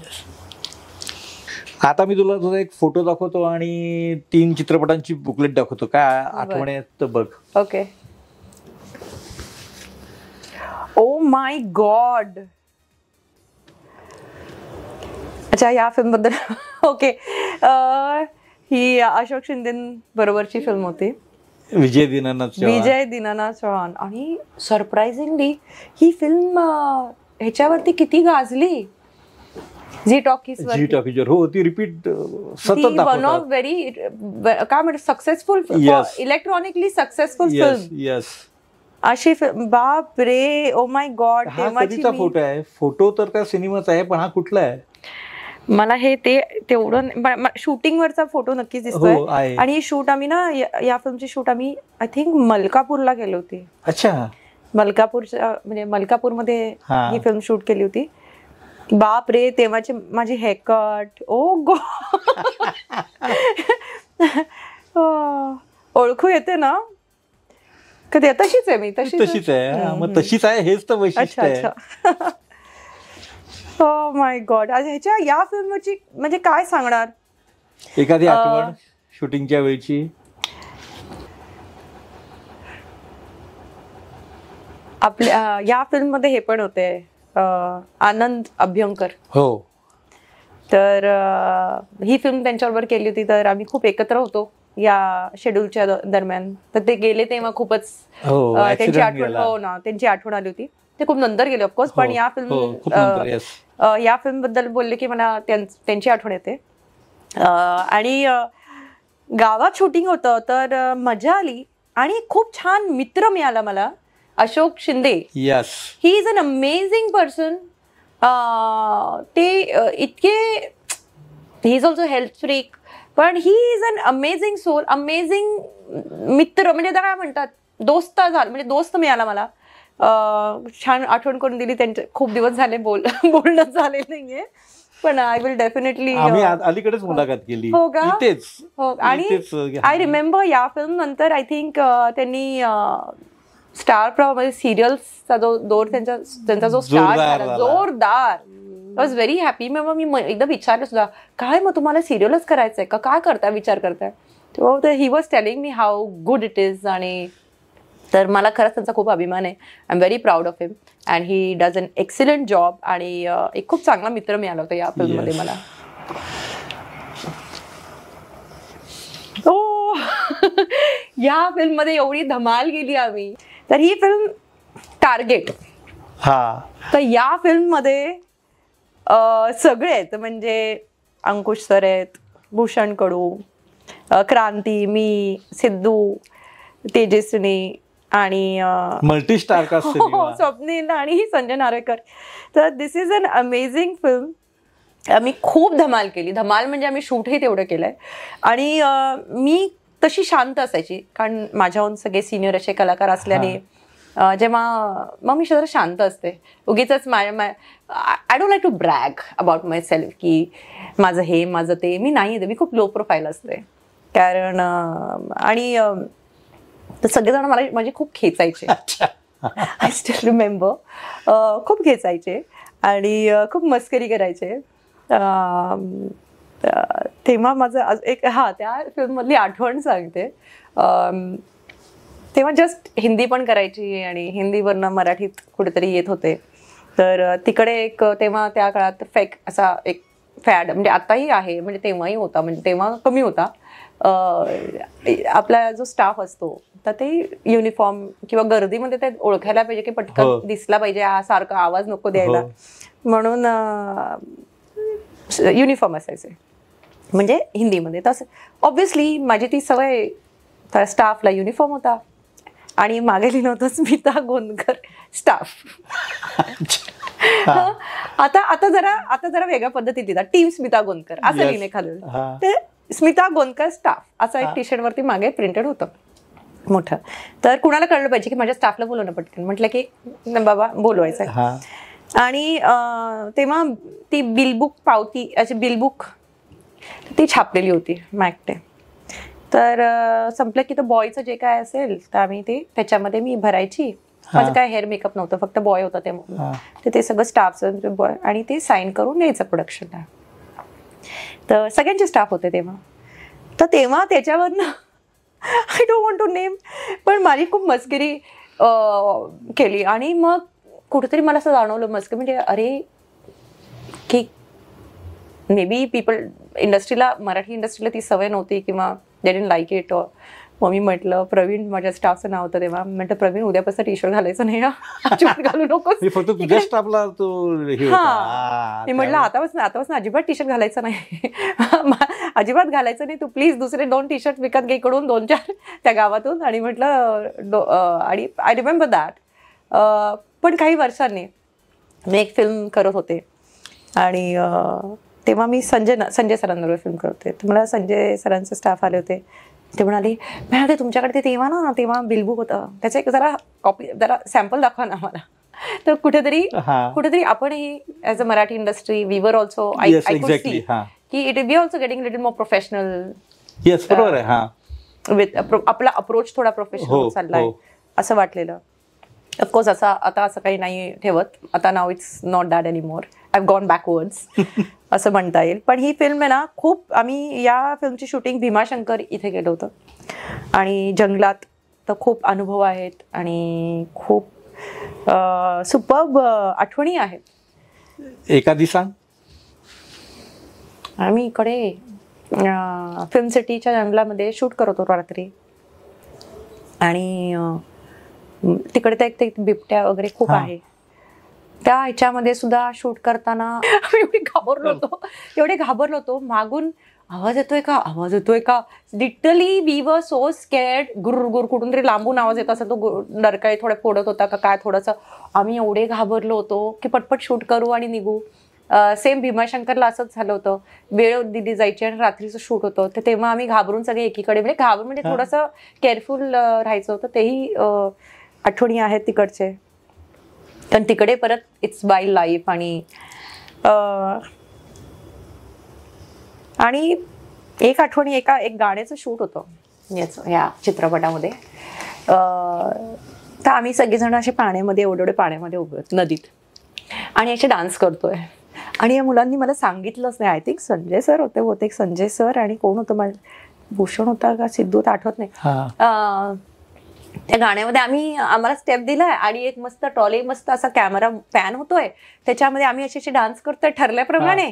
आता मी तुला एक फोटो दाखवतो आणि 3 चित्रपटांची बुकलेट दाखवतो, काय आठवण आहेत बघ. ओके. Oh my God. अच्छा, या फिल्म बद्दल ओके. ही अशोक शिंदे बरोबरची फिल्म होती, विजय दीनानाथ चौहान. आणि सरप्राइझिंगली ही फिल्म ह्याच्यावरती किती गाजली, झी टॉकीज. हो, ती रिपीट सतत दाखवतात. वन ऑफ व्हेरी काय म्हणतात सक्सेसफुल, इलेक्ट्रॉनिकली सक्सेसफुल फिल्म अशी फिल्म. बाप रे, ओ माय गॉड. तेव्हाचा फोटो आहे, फोटो तर त्या सिनेमाचा आहे, पण हा कुठला आहे मला हे तेवढं शूटिंगवरचा फोटो नक्कीच दिसतोय. आणि शूट आम्ही ना, या फिल्मची शूट आम्ही आय थिंक मलकापूरला गेली होती. अच्छा, मलकापूरच्या म्हणजे मलकापूरमध्ये ही फिल्म शूट केली होती. बाप रे, तेव्हाची माझी हेअरकट, ओ गॉड. ओळखू येते ना कधी? तशीच आहे मी, तशीच आहे. मग तशीच आहे, हेच तर वैशिष्ट्य आहे. Oh my God. ह्याच्या या फिल्मची म्हणजे काय सांगणार, एखादी आठवण शूटिंगच्या वेळची? आपल्या या फिल्म मध्ये हे पण होते आनंद अभ्यंकर. हो. तर ही फिल्म त्यांच्याबरोबर केली होती, तर आम्ही खूप एकत्र होतो या शेड्यूलच्या दरम्यान. तर ते गेले तेव्हा खूपच त्यांची आठवण, हो ना, त्यांची आठवण आली होती. ते खूप नंतर गेले ऑफकोर्स, पण या फिल्म बद्दल बोलले की मला त्यांची आठवण येते. आणि गावात शूटिंग होतं, तर मजा आली आणि खूप छान मित्र मिळाला मला, Ashok Shinde. He is an amazing person. ते इतके, he is also health freak, पण he is an amazing soul, amazing मित्र. म्हणजे आता काय म्हणतात, दोस्त झाला, म्हणजे दोस्त मिळाला मला. छान आठवण करून दिली त्यांचे. खूप दिवस झाले बोलणं झाले नाहीये, पण आय विल डेफिनेटली. अलीकडेच मुलाखत केली. हो का? हो. आणि आय रिमेंबर या फिल्म नंतर आय थिंक त्यांनी स्टार प्रवाह सिरियल्सचा जो दौर त्यांचा जो स्टार्ट झाला जोरदार, वॉज व्हेरी हॅपी. मी एकदा विचारलं सुद्धा, काय मग तुम्हाला सिरियलच करायचंय का, काय करता, विचार करताय? तर he was telling me how good it is. आणि तर मला खरंच त्यांचा खूप अभिमान आहे. I am very proud of him and he does an excellent job. आणि एक खूप चांगला मित्र मिळाला होता या फिल्ममध्ये मला. या फिल्ममध्ये एवढी धमाल गेली आम्ही. तर ही फिल्म टार्गेट. तर या फिल्ममध्ये सगळे आहेत, म्हणजे अंकुश सर आहेत, भूषण कडू, क्रांती, मी, सिद्धू, तेजस्विनी आणि मल्टीस्टार कास्ट सिनेमा, स्वप्नील आणि संजय नार्वेकर. तर दिस इज अन अमेझिंग फिल्म. आम्ही खूप धमाल केली. धमाल म्हणजे आम्ही शूटही तेवढं केलंय. आणि मी तशी शांत असायची, कारण माझ्याहून सगळे सिनियर असे कलाकार असल्याने जेव्हा मग मी जरा शांत असते. उगीच I don't like to brag about myself की माझं हे माझं ते. मी नाही, मी खूप लो प्रोफाईल असते. कारण आणि सगळेजण मला म्हणजे खूप खेचायचे. आय स्टिल रिमेंबर खूप खेचायचे आणि खूप मस्करी करायचे. तेव्हा माझं एक त्या फिल्ममधली आठवण सांगते. तेव्हा जस्ट हिंदी पण करायची आणि हिंदीवरनं मराठीत कुठेतरी येत होते. तर तिकडे एक तेव्हा त्या काळात फेक असा एक फॅड, म्हणजे आताही आहे, म्हणजे तेव्हाही होता, म्हणजे तेव्हा कमी होता. आपला जो स्टाफ असतो तर ते युनिफॉर्म किंवा गर्दीमध्ये ते ओळखायला पाहिजे की पटकन दिसला पाहिजे, सारखा आवाज नको द्यायला, म्हणून युनिफॉर्म असायचे म्हणजे हिंदीमध्ये. तसं ऑब्व्हियसली माझी ती सवय, स्टाफला युनिफॉर्म होता आणि मागे लिहिलं होतं स्मिता गोंदकर स्टाफ. आता जरा वेगळ्या पद्धतीत लिहितात, टीम स्मिता गोंदकर असं लिहिणे खाली. ते स्मिता गोंदकर स्टाफ असं एक टी शर्ट वरती मागे प्रिंटेड होतं मोठं. तर कुणाला कळलं पाहिजे की माझ्या स्टाफला बोलवणं पटकन. म्हटलं की बाबा बोलवायचं. आणि तेव्हा ती बिलबुक पावती अशी बिलबुक ती छापलेली होती मॅकटे. तर संपलं की तो बॉयचं जे काय असेल तर आम्ही ते त्याच्यामध्ये मी भरायची. माझं काय हेअर मेकअप नव्हतं, फक्त बॉय होता ते सगळं स्टाफचं बॉय, आणि ते साईन करून द्यायचं प्रोडक्शनला. तर सगळ्यांचे स्टाफ होते तेव्हा. तर तेव्हा त्याच्यावरनं I don't want to name, पण माझी खूप मस्करी केली. आणि मग कुठेतरी मला असं जाणवलं मस्करी म्हणजे अरे की मे बी पीपल इंडस्ट्रीला, मराठी इंडस्ट्रीला ती सवय नव्हती किंवा दे डिडंट लाईक इट. मग मी म्हटलं, प्रवीण माझ्या स्टाफचं नाव होतं तेव्हा, म्हटलं प्रवीण उद्यापासून टी शर्ट घालायचं नाही, अजिबात घालू नकोस. फक्त तुझ्या स्टाफला तो. मी म्हटलं आतापासून अजिबात टी शर्ट घालायचं नाही, अजिबात घालायचं नाही, तू प्लीज दुसरे 2 टी शर्ट विकत घे इकडून 2-4 त्या गावातून. आणि म्हटलं आणि आय रिमेंबर दॅट. पण काही वर्षांनी मी एक फिल्म करत होते आणि तेव्हा मी संजय सरांबरोबर फिल्म करते. तर मला संजय सरांचे स्टाफ आले होते. ते म्हणाले, मॅडम ते तुमच्याकडे ते तेव्हा बिलबुक होतं, त्याचं एक जरा सॅम्पल दाखवा ना मला. तर कुठेतरी आपणही as a Marathi industry we were also I could see की it we also getting little more professional. With आपला अप्रोच थोडा प्रोफेशनल चाललाय असं वाटलेलं. ऑफकोर्स आता असं काही नाही ठेवत आता. नाव it's not that any more. I have gone backwards असं म्हणता येईल. पण ही फिल्म आहे ना, खूप आम्ही या फिल्मची शूटिंग भीमाशंकर इथे केलं होतं आणि जंगलात. तर खूप अनुभव आहेत आणि खूप सुपर्ब आठवणी आहेत. एखादी सांग. आम्ही इकडे फिल्म सिटीच्या जंगलामध्ये शूट करत होतो रात्री. आणि तिकडे तर एक बिबट्या वगैरे खूप आहे. त्या ह्याच्यामध्ये सुद्धा शूट करताना एवढे घाबरलो होतो. मागून आवाज येतोय का लिटरली वी वर सो स्कॅर्ड. गुर कुठून तरी लांबून आवाज येत असा, तो डरकाळी थोडे फोडत होता का काय थोडंसं. आम्ही एवढे घाबरलो होतो की पटपट शूट करू आणि निघू. सेम भीमाशंकरला असंच झालं होतं. वेळ दिली जायची आणि रात्रीचं शूट होतं. तर तेव्हा आम्ही घाबरून सगळे एकीकडे म्हणजे थोडंसं केअरफुल राहायचं होतं. तेही आठवणी आहेत तिकडचे. कारण तिकडे परत इट्स बाय लाईफ. आणि एक आठवणी एक गाण्याचं शूट होतं या चित्रपटामध्ये. तर आम्ही सगळेजण असे पाण्यामध्ये एवढे पाण्यामध्ये उभे नदीत आणि असे डान्स करतोय. आणि या मुलांनी मला सांगितलंच नाही. आय थिंक संजय सर होते बहुतेक. संजय सर आणि कोण होतं मला, भूषण होता का सिद्धू तर आठवत नाही. त्या गाण्यामध्ये आम्हाला स्टेप दिलाय आणि एक मस्त ट्रॉली मस्त असा कॅमेरा पॅन होतोय, त्याच्यामध्ये आम्ही असे डान्स करतोय ठरल्याप्रमाणे.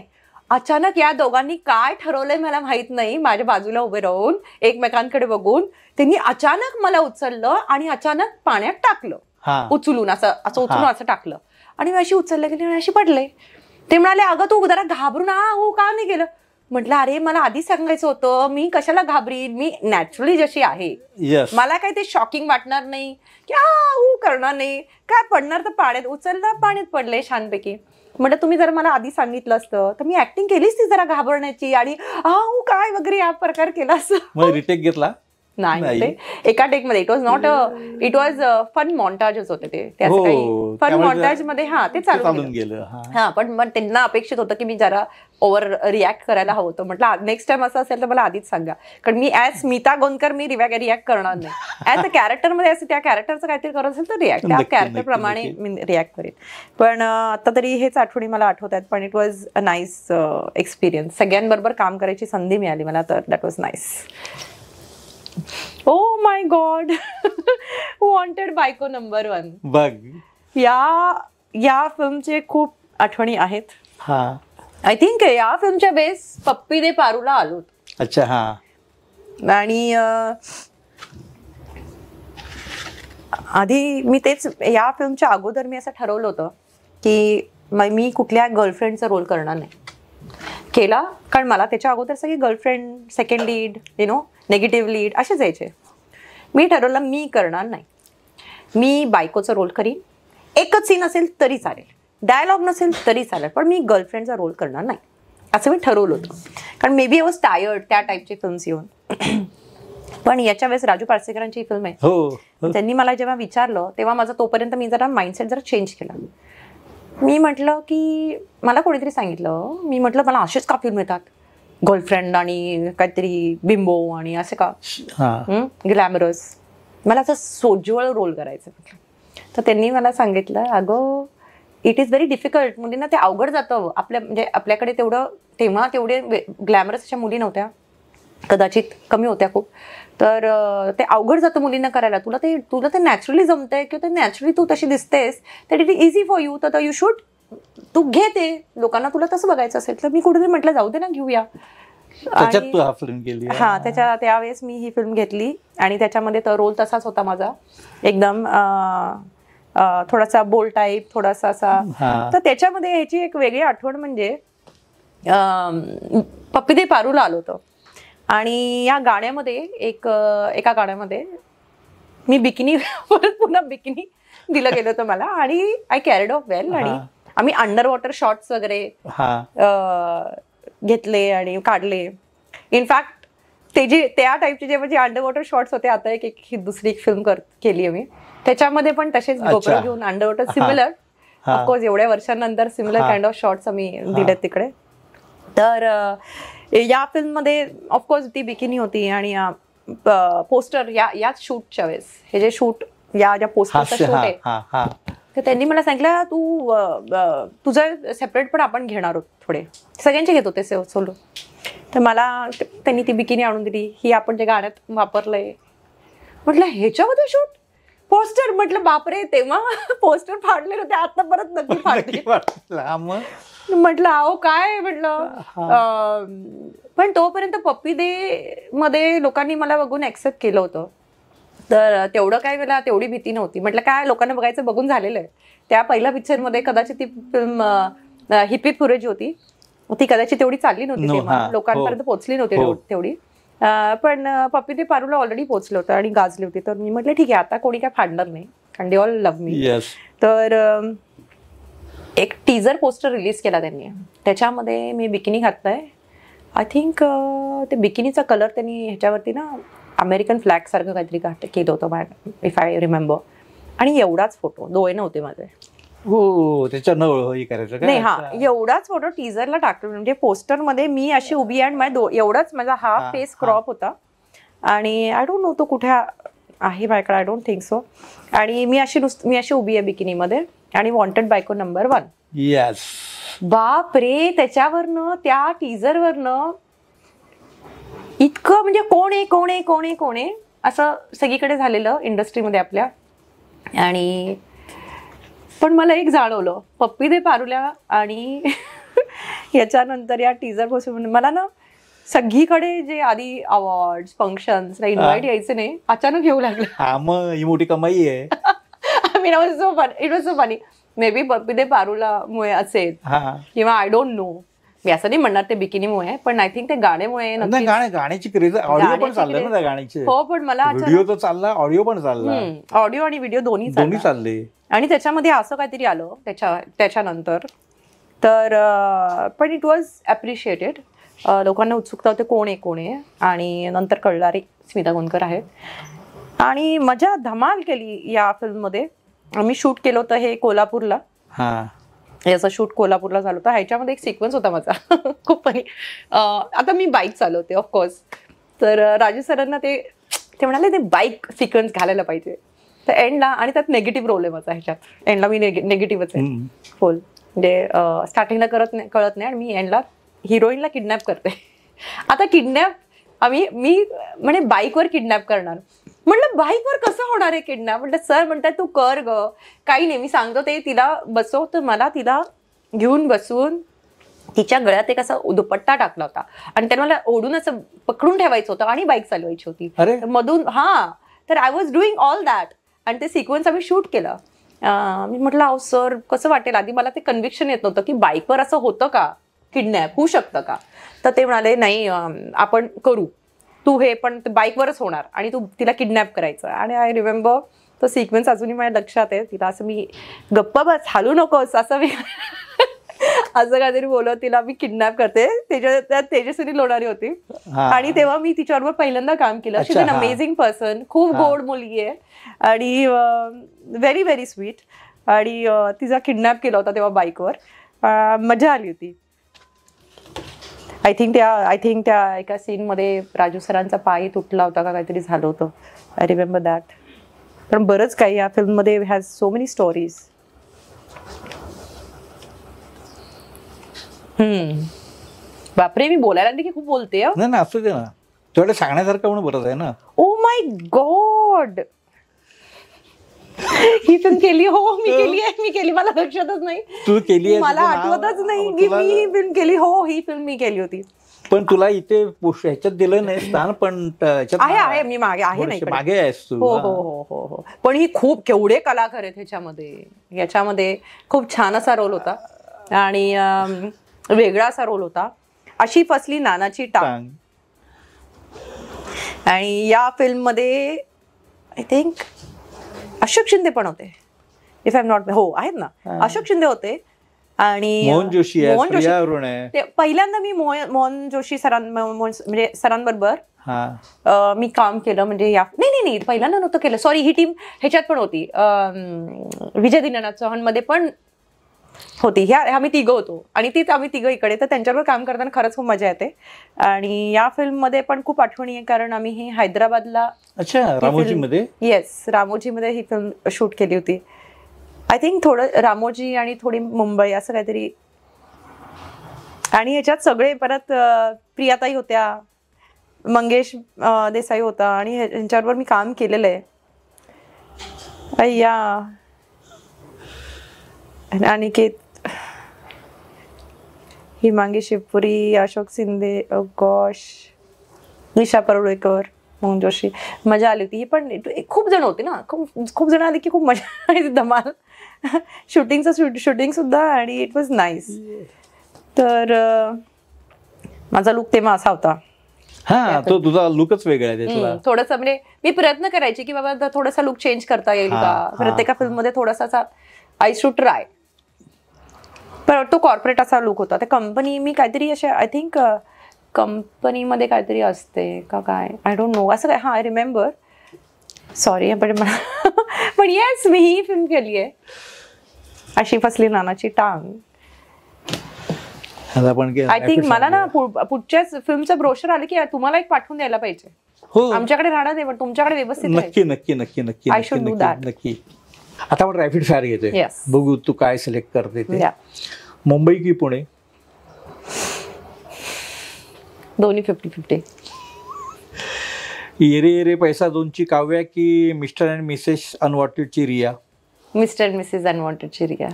अचानक या दोघांनी काय ठरवलंय मला माहित नाही, माझ्या बाजूला उभे राहून एकमेकांकडे बघून त्यांनी अचानक मला उचललं आणि अचानक पाण्यात टाकलं. उचलून असं टाकलं आणि मी अशी उचलले गेली आणि अशी पडले. ते म्हणाले, अगं तू जरा घाबरून का नाही गेलं. म्हटलं अरे मला आधी सांगायचं होतं, मी कशाला घाबरीन, मी नॅचरली जशी आहे, मला काही ते शॉकिंग वाटणार नाही की करणार नाही, काय पडणार तर पाण्यात, उचलणार पाण्यात पडले छानपैकी. म्हटलं तुम्ही जर मला आधी सांगितलं असतं तर मी ऍक्टिंग केलीच ती जरा घाबरण्याची आणि काय वगैरे या प्रकार केला असं. रिटेक घेतला नाही, एका टेक मध्ये. इट वॉज फन मॉन्टाजच होते ते, त्याचं काही फन मॉन्टाज मध्ये ते चालून गेलं. पण त्यांना अपेक्षित होतं की मी जरा ओव्हर रिॲक्ट करायला हवं होतं. म्हटलं नेक्स्ट टाइम असं असेल तर मला आधीच सांगा, कारण मी ऍज स्मिता गोंदकर मी रिॲक्ट करणार नाही. ऍज अ कॅरेक्टर मध्ये असं त्या कॅरेक्टरचं काहीतरी करत असेल तर त्या कॅरेक्टर प्रमाणे मी रिॲक्ट करेन. पण आता तरी हेच आठवणी मला आठवत आहेत. पण it was a nice experience. सगळ्यांबरोबर काम करायची संधी मिळाली मला, तर that was nice. Oh my God, wanted बायको नंबर 1 बघ. या फिल्मचे खूप आठवणी आहेत. आय थिंक या फिल्मच्या बेस पप्पी दे पारूला आलो. अच्छा. हा. आणि आधी मी तेच या फिल्मच्या अगोदर मी असं ठरवलं होतं की मी कुठल्या गर्लफ्रेंडचा रोल करणार नाही केला, कारण मला त्याच्या अगोदर सगळी girlfriend, second lead, negative lead असेच यायचे. मी ठरवलं मी करणार नाही, मी बायकोचा रोल करीन. एकच सीन असेल तरी चालेल, डायलॉग नसेल तरी चालेल, पण मी गर्लफ्रेंडचा रोल करणार नाही असं मी ठरवलं होतं. कारण maybe I was tired त्या टाईपची फिल्म्स येऊन. पण याच्या वेळेस राजू पारसेकरांची फिल्म आहे, त्यांनी मला जेव्हा विचारलं तेव्हा माझा तोपर्यंत मी जरा माइंडसेट जरा चेंज केला. मी म्हटलं की मला कोणीतरी सांगितलं, मी म्हटलं मला असेच का फिल्म येतात, गर्लफ्रेंड आणि काहीतरी बिंबो आणि असे का ग्लॅमरस, मला असं सोज्वळ रोल करायचं. तर त्यांनी मला सांगितलं अगं इट इज व्हेरी डिफिकल्ट, मुलींना ते अवघड जातं. म्हणजे आपल्याकडे तेव्हा तेवढे ग्लॅमरस अशा मुली नव्हत्या, कदाचित कमी होत्या खूप. तर ते अवघड जातं मुलींना करायला. तुला ते नॅचरली जमतंय किंवा ते नॅचरली तू तशी दिसतेस, that it is easy for you, तर यू शुड, तू घे ते. लोकांना तुला तसं बघायचं असेल तर मी कुठेतरी म्हटलं जाऊ दे ना, घेऊया. त्यावेळेस मी ही फिल्म घेतली आणि त्याच्यामध्ये तर रोल तसाच होता माझा, एकदम थोडासा बोल्ड टाईप, थोडासा असा. तर त्याच्यामध्ये ह्याची एक वेगळी आठवण म्हणजे पप्पी दे पारूला आलो होतं आणि या गाण्यामध्ये एका गाण्यामध्ये मी बिकिनी पुन्हा बिकिनी दिलं गेलं होतं मला आणि आय कॅरीड ऑफ वेल. आणि आम्ही अंडर वॉटर शॉट्स वगैरे घेतले आणि काढले. इनफॅक्ट त्या टाईपचे जे अंडर वॉटर शॉट्स होते, आता एक दुसरी एक फिल्म केली आम्ही, त्याच्यामध्ये पण तसेच गोप्रो घेऊन अंडर वॉटर सिमिलर, ऑफकोर्स एवढ्या वर्षांनंतर सिमिलर काइंड ऑफ शॉट्स आम्ही दिलेत तिकडे. तर या फिल्ममध्ये ऑफकोर्स ती बिकिनी होती आणि पोस्टर याच शूटच्या वेळेस, हे जे शूट या ज्या पोस्टरचा शूट आहे, तर त्यांनी मला सांगितलं तुझं सेपरेट पण आपण घेणार आहोत, थोडे सगळ्यांचे घेत होते सोलो. तर मला त्यांनी ती बिकिनी आणून दिली, ही आपण जे गाण्यात वापरलंय. म्हटलं ह्याच्यामध्ये शूट, पोस्टर, म्हटलं बापरे, तेव्हा पोस्टर फाडले होते, आता परत नक्की फाडले. म्हटलं अहो काय, म्हटलं. पण तोपर्यंत पप्पी दे मध्ये लोकांनी मला बघून ऍक्सेप्ट केलं होतं, तर तेवढं काय मला तेवढी भीती नव्हती. म्हटलं काय लोकांना बघायचं बघून झालेलं आहे. त्या पहिल्या पिक्चरमध्ये कदाचित ती फिल्म हिप हिप हुरे जी होती ती कदाचित तेवढी चालली नव्हती, तेव्हा लोकांपर्यंत पोहोचली नव्हती तेवढी. पण पप्पी दे पारूला ऑलरेडी पोहोचलं होतं आणि गाजली होती. तर मी म्हटलं ठीक आहे, आता कोणी काय फाडणार नाही, कारण दे ऑल लव्ह मी. तर एक टीजर पोस्टर रिलीज केला त्यांनी, त्याच्यामध्ये मी बिकिनी घातलंय. आय थिंक ते बिकिनीचा कलर त्यांनी ह्याच्यावरती ना अमेरिकन फ्लॅग सारखं काहीतरी केलं होतं, इफ आय रिमेंबर. आणि एवढाच फोटो, डोळे नव्हते माझे. हो, त्याच्या नाही, एवढाच फोटो टीजरला टाकला. म्हणजे पोस्टर मध्ये मी अशी उभी आहे आणि एवढाच माझा हा फेस क्रॉप होता आणि आय डोंट नो तो कुठे आहे माझ्याकडे, आय डोंट थिंक सो. आणि मी अशी उभी आहे बिकिनी मध्ये आणि वॉन्टेड बायको नंबर 1. येस. बाप रे, त्याच्यावरनं त्या टीजरवरनं इतकं म्हणजे कोण आहे असं सगळीकडे झालेलं इंडस्ट्रीमध्ये आपल्या. आणि पण मला एक जाणवलं, पप्पी दे पारूला आणि याच्यानंतर या टीजर पासून मला ना सगळीकडे जे आधी अवॉर्ड फंक्शन्स इन्व्हाइट यायचे नाही, अचानक येऊ लागले. ही मोठी कमाई आहे. It was so funny. May be पप्पी दे पारूला मुळे असेल किंवा आय डोंट नो. मी असं नाही म्हणणार ते बिकिनीमुळे, पण आय थिंक ते गाण्यामुळे. गाण्याची क्रेज, ऑडिओ पण चाललंय ना त्या गाण्याचे. हो, पण मला व्हिडिओ तर चालला, ऑडिओ पण चालला, ऑडिओ आणि व्हिडिओ दोन्ही चालले. आणि त्याच्यामध्ये असं काहीतरी आलं त्याच्यानंतर तर, पण इट वॉज अप्रिशिएटेड. लोकांना उत्सुकता होते कोण आहे, आणि नंतर कळलं अरे स्मिता गोंदकर आहेत. आणि मजा धमाल केली या फिल्ममध्ये. आम्ही शूट केलं होतं हे कोल्हापूरला, याचं शूट कोल्हापूरला झालं होतं. ह्याच्यामध्ये एक सिक्वेन्स होता माझा खूप फनी. आता मी बाईक चालवते ऑफकोर्स, तर राजू सरांना ते म्हणाले ते बाईक सिक्वेन्स घालायला पाहिजे. तर एंडला, आणि त्यात नेगेटिव्ह रोल आहे माझा ह्याच्यात, एंडला मी नेगेटिव्हच आहे फुल. म्हणजे स्टार्टिंगला कळत नाही आणि मी एंडला हिरोईनला किडनॅप करते. आता किडनॅप मी म्हणजे बाईकवर किडनॅप करणार. म्हटलं बाईकवर कसं होणार आहे किडनॅप? म्हटलं सर म्हणतात तू कर ग, काही नाही, मी सांगतो ते तिला बसव. तर मला तिला घेऊन बसवून तिच्या गळ्यात एक असा दुपट्टा टाकला होता आणि त्याला मला ओढून असं पकडून ठेवायचं होतं आणि बाईक चालवायची होती मधून. तर I was doing all that आणि ते सिक्वेन्स आम्ही शूट केलं. मी म्हटलं अहो सर कसं वाटेल? आधी मला ते कन्व्हिक्शन येत नव्हतं की बाईकवर असं होतं का, किडनॅप होऊ शकतं का? तर ते म्हणाले नाही आपण करू, तू हे पण बाईकवरच होणार आणि तू तिला किडनॅप करायचं. आणि आय रिमेंबर तो सिक्वेन्स अजूनही माझ्या लक्षात आहे. तिला असं मी गप्पा बस हालू नकोस असं मी असं काहीतरी बोलत तिला मी किडनॅप करते. त्यात तेजस्विनी लोणारी होती आणि तेव्हा मी तिच्याबरोबर पहिल्यांदा काम केलं. शी इज अन अमेझिंग पर्सन, खूप गोड मुलगी आहे आणि व्हेरी व्हेरी स्वीट. आणि तिचा किडनॅप केला होता तेव्हा बाईकवर. मजा आली होती. आय थिंक त्या एका सीनमध्ये राजू सरांचा पाय तुटला होता का काहीतरी झालं होतं. I remember that. पण बरंच काही या फिल्ममध्ये हॅज सो मेनी स्टोरीज. बापरे, मी बोलायला लागली की खूप बोलते. नाही असू दे ना, तुझ्याकडे सांगण्यासारखं म्हणून बरंच आहे ना. Oh my God, he film केली. हो मी केली मला लक्षातच नाही. तू केली, मला आठवतच नाही की मी ही फिल्म केली. हो, ही फिल्म मी केली होती. पण तुला इथे ह्याच्यात दिलं नाही स्थान, पण आहे मी मागे आहे, नाही मागे आहेस तू. हो हो हो हो हो. पण ही खूप केवढे कलाकार आहेत ह्याच्यामध्ये. खूप छान असा रोल होता आणि वेगळा असा रोल होता. अशी फसली नानाची टांग. आणि या फिल्म मध्ये आय थिंक अशोक शिंदे पण होते, इफ आय एम नॉट. हो आहेत ना, अशोक शिंदे होते आणि मोहन जोशी. पहिल्यांदा मी मोहन जोशी म्हणजे सरांबरोबर मी काम केलं. म्हणजे नाही पहिल्यांदा नव्हतं केलं, सॉरी. ही टीम ह्याच्यात पण होती, विजय दीनानाथ चौहान मध्ये पण होती. आम्ही तिघं होतो आणि तीच आम्ही तिघं इकडे. तर त्यांच्याबरोबर काम करताना खरंच खूप मजा येते. आणि या फिल्म मध्ये पण खूप आठवणी आहे, कारण आम्ही ही हैदराबादला रामोजीमध्ये रामोजीमध्ये ही फिल्म शूट केली होती. आय थिंक थोडं रामोजी आणि थोडी मुंबई असं काहीतरी. आणि ह्याच्यात सगळे परत प्रियाताई होत्या, मंगेश देसाई होता आणि ह्यांच्याबरोबर मी काम केलेलं आहे. अय्या, अनिकेत, हिमांगी शिवपुरी, अशोक शिंदे, गॉश, निशा परुळेकर, मोहन जोशी. मजा आली होती. ही पण खूप जण होते ना, खूप जण आली की खूप मजा आली, धमाल. शूटिंग सुद्धा, आणि इट वॉज नाईस. तर माझा लुक तेव्हा असा होता. तो तुझा लुकच वेगळा आहे. थोडंसं म्हणजे मी प्रयत्न करायचे की बाबा थोडासा लुक चेंज करता येईल का प्रत्येका फिल्म मध्ये, थोडासा आय शुड ट्राय. पण तो कॉर्पोरेट असा लुक होता. त्या कंपनी मी काहीतरी अशा, आय थिंक कंपनीमध्ये काहीतरी असते का काय, आय डोंट नो असं काय. I remember, sorry. पण येस, मी ही फिल्म केली आहे, अशी फसली नानाची टांग. आय थिंक मला ना पुढच्याच फिल्मचं ब्रोशर आलं की तुम्हाला एक पाठवून द्यायला पाहिजे. आमच्याकडे राहणार नाही पण तुमच्याकडे व्यवस्थित. नक्की नक्की नक्की नक्की आय शुड डू दॅट. नक्की. आता आपण रॅपिड फायर घेतोय, बघू तू काय सिलेक्ट करते ते. मुंबई की पुणे? दोन्ही 50-50. येरे येरे पैसा दोनची काव्या की मिस्टर अँड मिसेस अनवॉन्टेडची रिया? मिस्टर अँड मिसेस अनवॉन्टेडची रिया.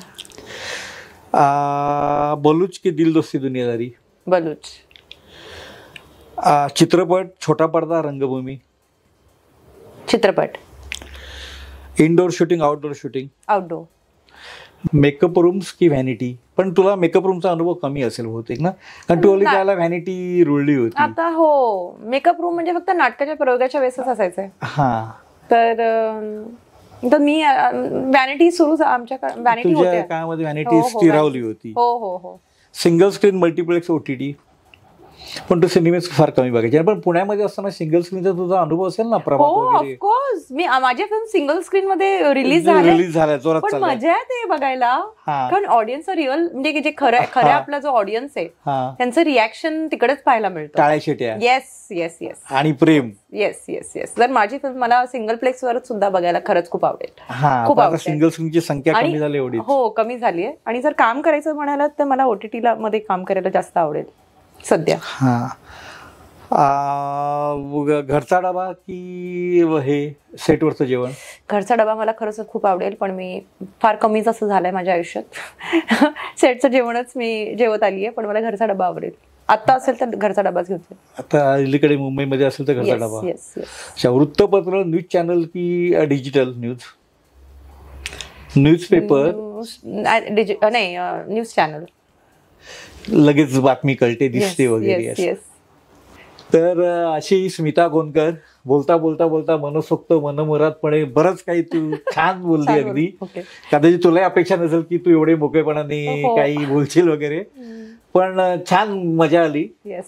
बलूच की दिल दोस्ती दुनियादारी? बलूच. चित्रपट, छोटा पडदा, रंगभूमी? चित्रपट. Indoor shooting, outdoor shooting? Outdoor. Makeup rooms की व्हॅनिटी पण तुला मेकअप रूमचा अनुभव कमी असेल बहुतेक ना, कारण तू त्याला व्हॅनिटी रुळली होती. आता हो, मेकअप रूम म्हणजे फक्त नाटकाच्या प्रयोगाच्या वेळेसच असायचंय. तर मी व्हॅनिटी सुरू आमच्या व्हॅनिटी होत्या काळामध्ये, व्हॅनिटी स्थिरावली होती. हो हो हो. सिंगल स्क्रीन मल्टिप्लेक्स OTT, पण तू सिनेमेच फार कमी बघायचे. पण पुण्यामध्ये असताना सिंगल स्क्रीनचा तुझा अनुभव असेल ना, प्रभात वगैरे? ऑफकोर्स, मी माझे फिल्म सिंगल स्क्रीन मध्ये रिलीज झाल्या, पण मजा आहे ते बघायला. कारण ऑडियन्स रिअल, म्हणजे जे खऱ्या आपला जो ऑडियन्स आहे त्यांचं रिॲक्शन तिकडेच पाहायला मिळतं. टाळ्या-शिट्या. Yes yes yes. आणि प्रेम. Yes yes yes. तर माझी फिल्म मला सिंगल प्लेक्स वरच सुद्धा बघायला खरंच खूप आवडेल. खूप आवडेल. सिंगल स्क्रीनची संख्या कमी झाली एवढी. हो, कमी झाली आहे. आणि जर काम करायचं म्हणाला तर मला OTT मध्ये काम करायला जास्त आवडेल सध्या. घरचा डबा की हे सेटवरचं जेवण? घरचा डबा मला खरंच खूप आवडेल, पण मी फार कमीच असं झालंय माझ्या आयुष्यात. सेटचं जेवणच मी जेवत आली आहे, पण मला घरचा डबा आवडेल. आता असेल तर घरचा डबाच घेतो. आता अलीकडे मुंबईमध्ये असेल तर घरचा डबा. अच्छा, वृत्तपत्र, न्यूज चॅनल की डिजिटल न्यूज? न्यूजपेपर नाही, न्यूज चॅनल. लगेच बातमी कळते, दिसते वगैरे. तर अशी स्मिता गोंदकर, बोलता बोलता बोलता मनसोक्त मनमुरादपणे बरंच काही तू छान बोलली अगदी. कदाचित तुला अपेक्षा नसेल की तू एवढे मोकळेपणाने काही बोलशील वगैरे, पण छान मजा आली.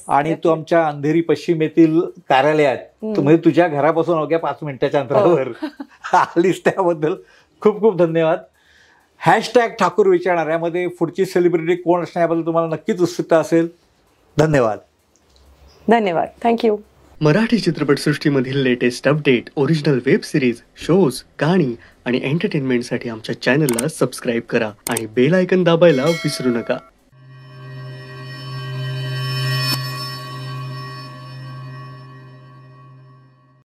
आणि तू आमच्या अंधेरी पश्चिम येथील कार्यालयात, म्हणजे तुझ्या घरापासून अवघ्या 5 मिनिटाच्या अंतरावर आलीस, त्याबद्दल खूप खूप धन्यवाद. #ठाकूर विचारणाऱ्यामध्ये पुढची सेलिब्रिटी कोण असणार याबद्दल तुम्हाला नक्कीच उत्सुकता असेल. धन्यवाद. धन्यवाद. थँक्यू. मराठी चित्रपटसृष्टीमधील latest update, original web series, shows, गाणी आणि एंटरटेनमेंटसाठी आमच्या चॅनलला सबस्क्राईब करा आणि बेल आयकॉन दाबायला विसरू नका.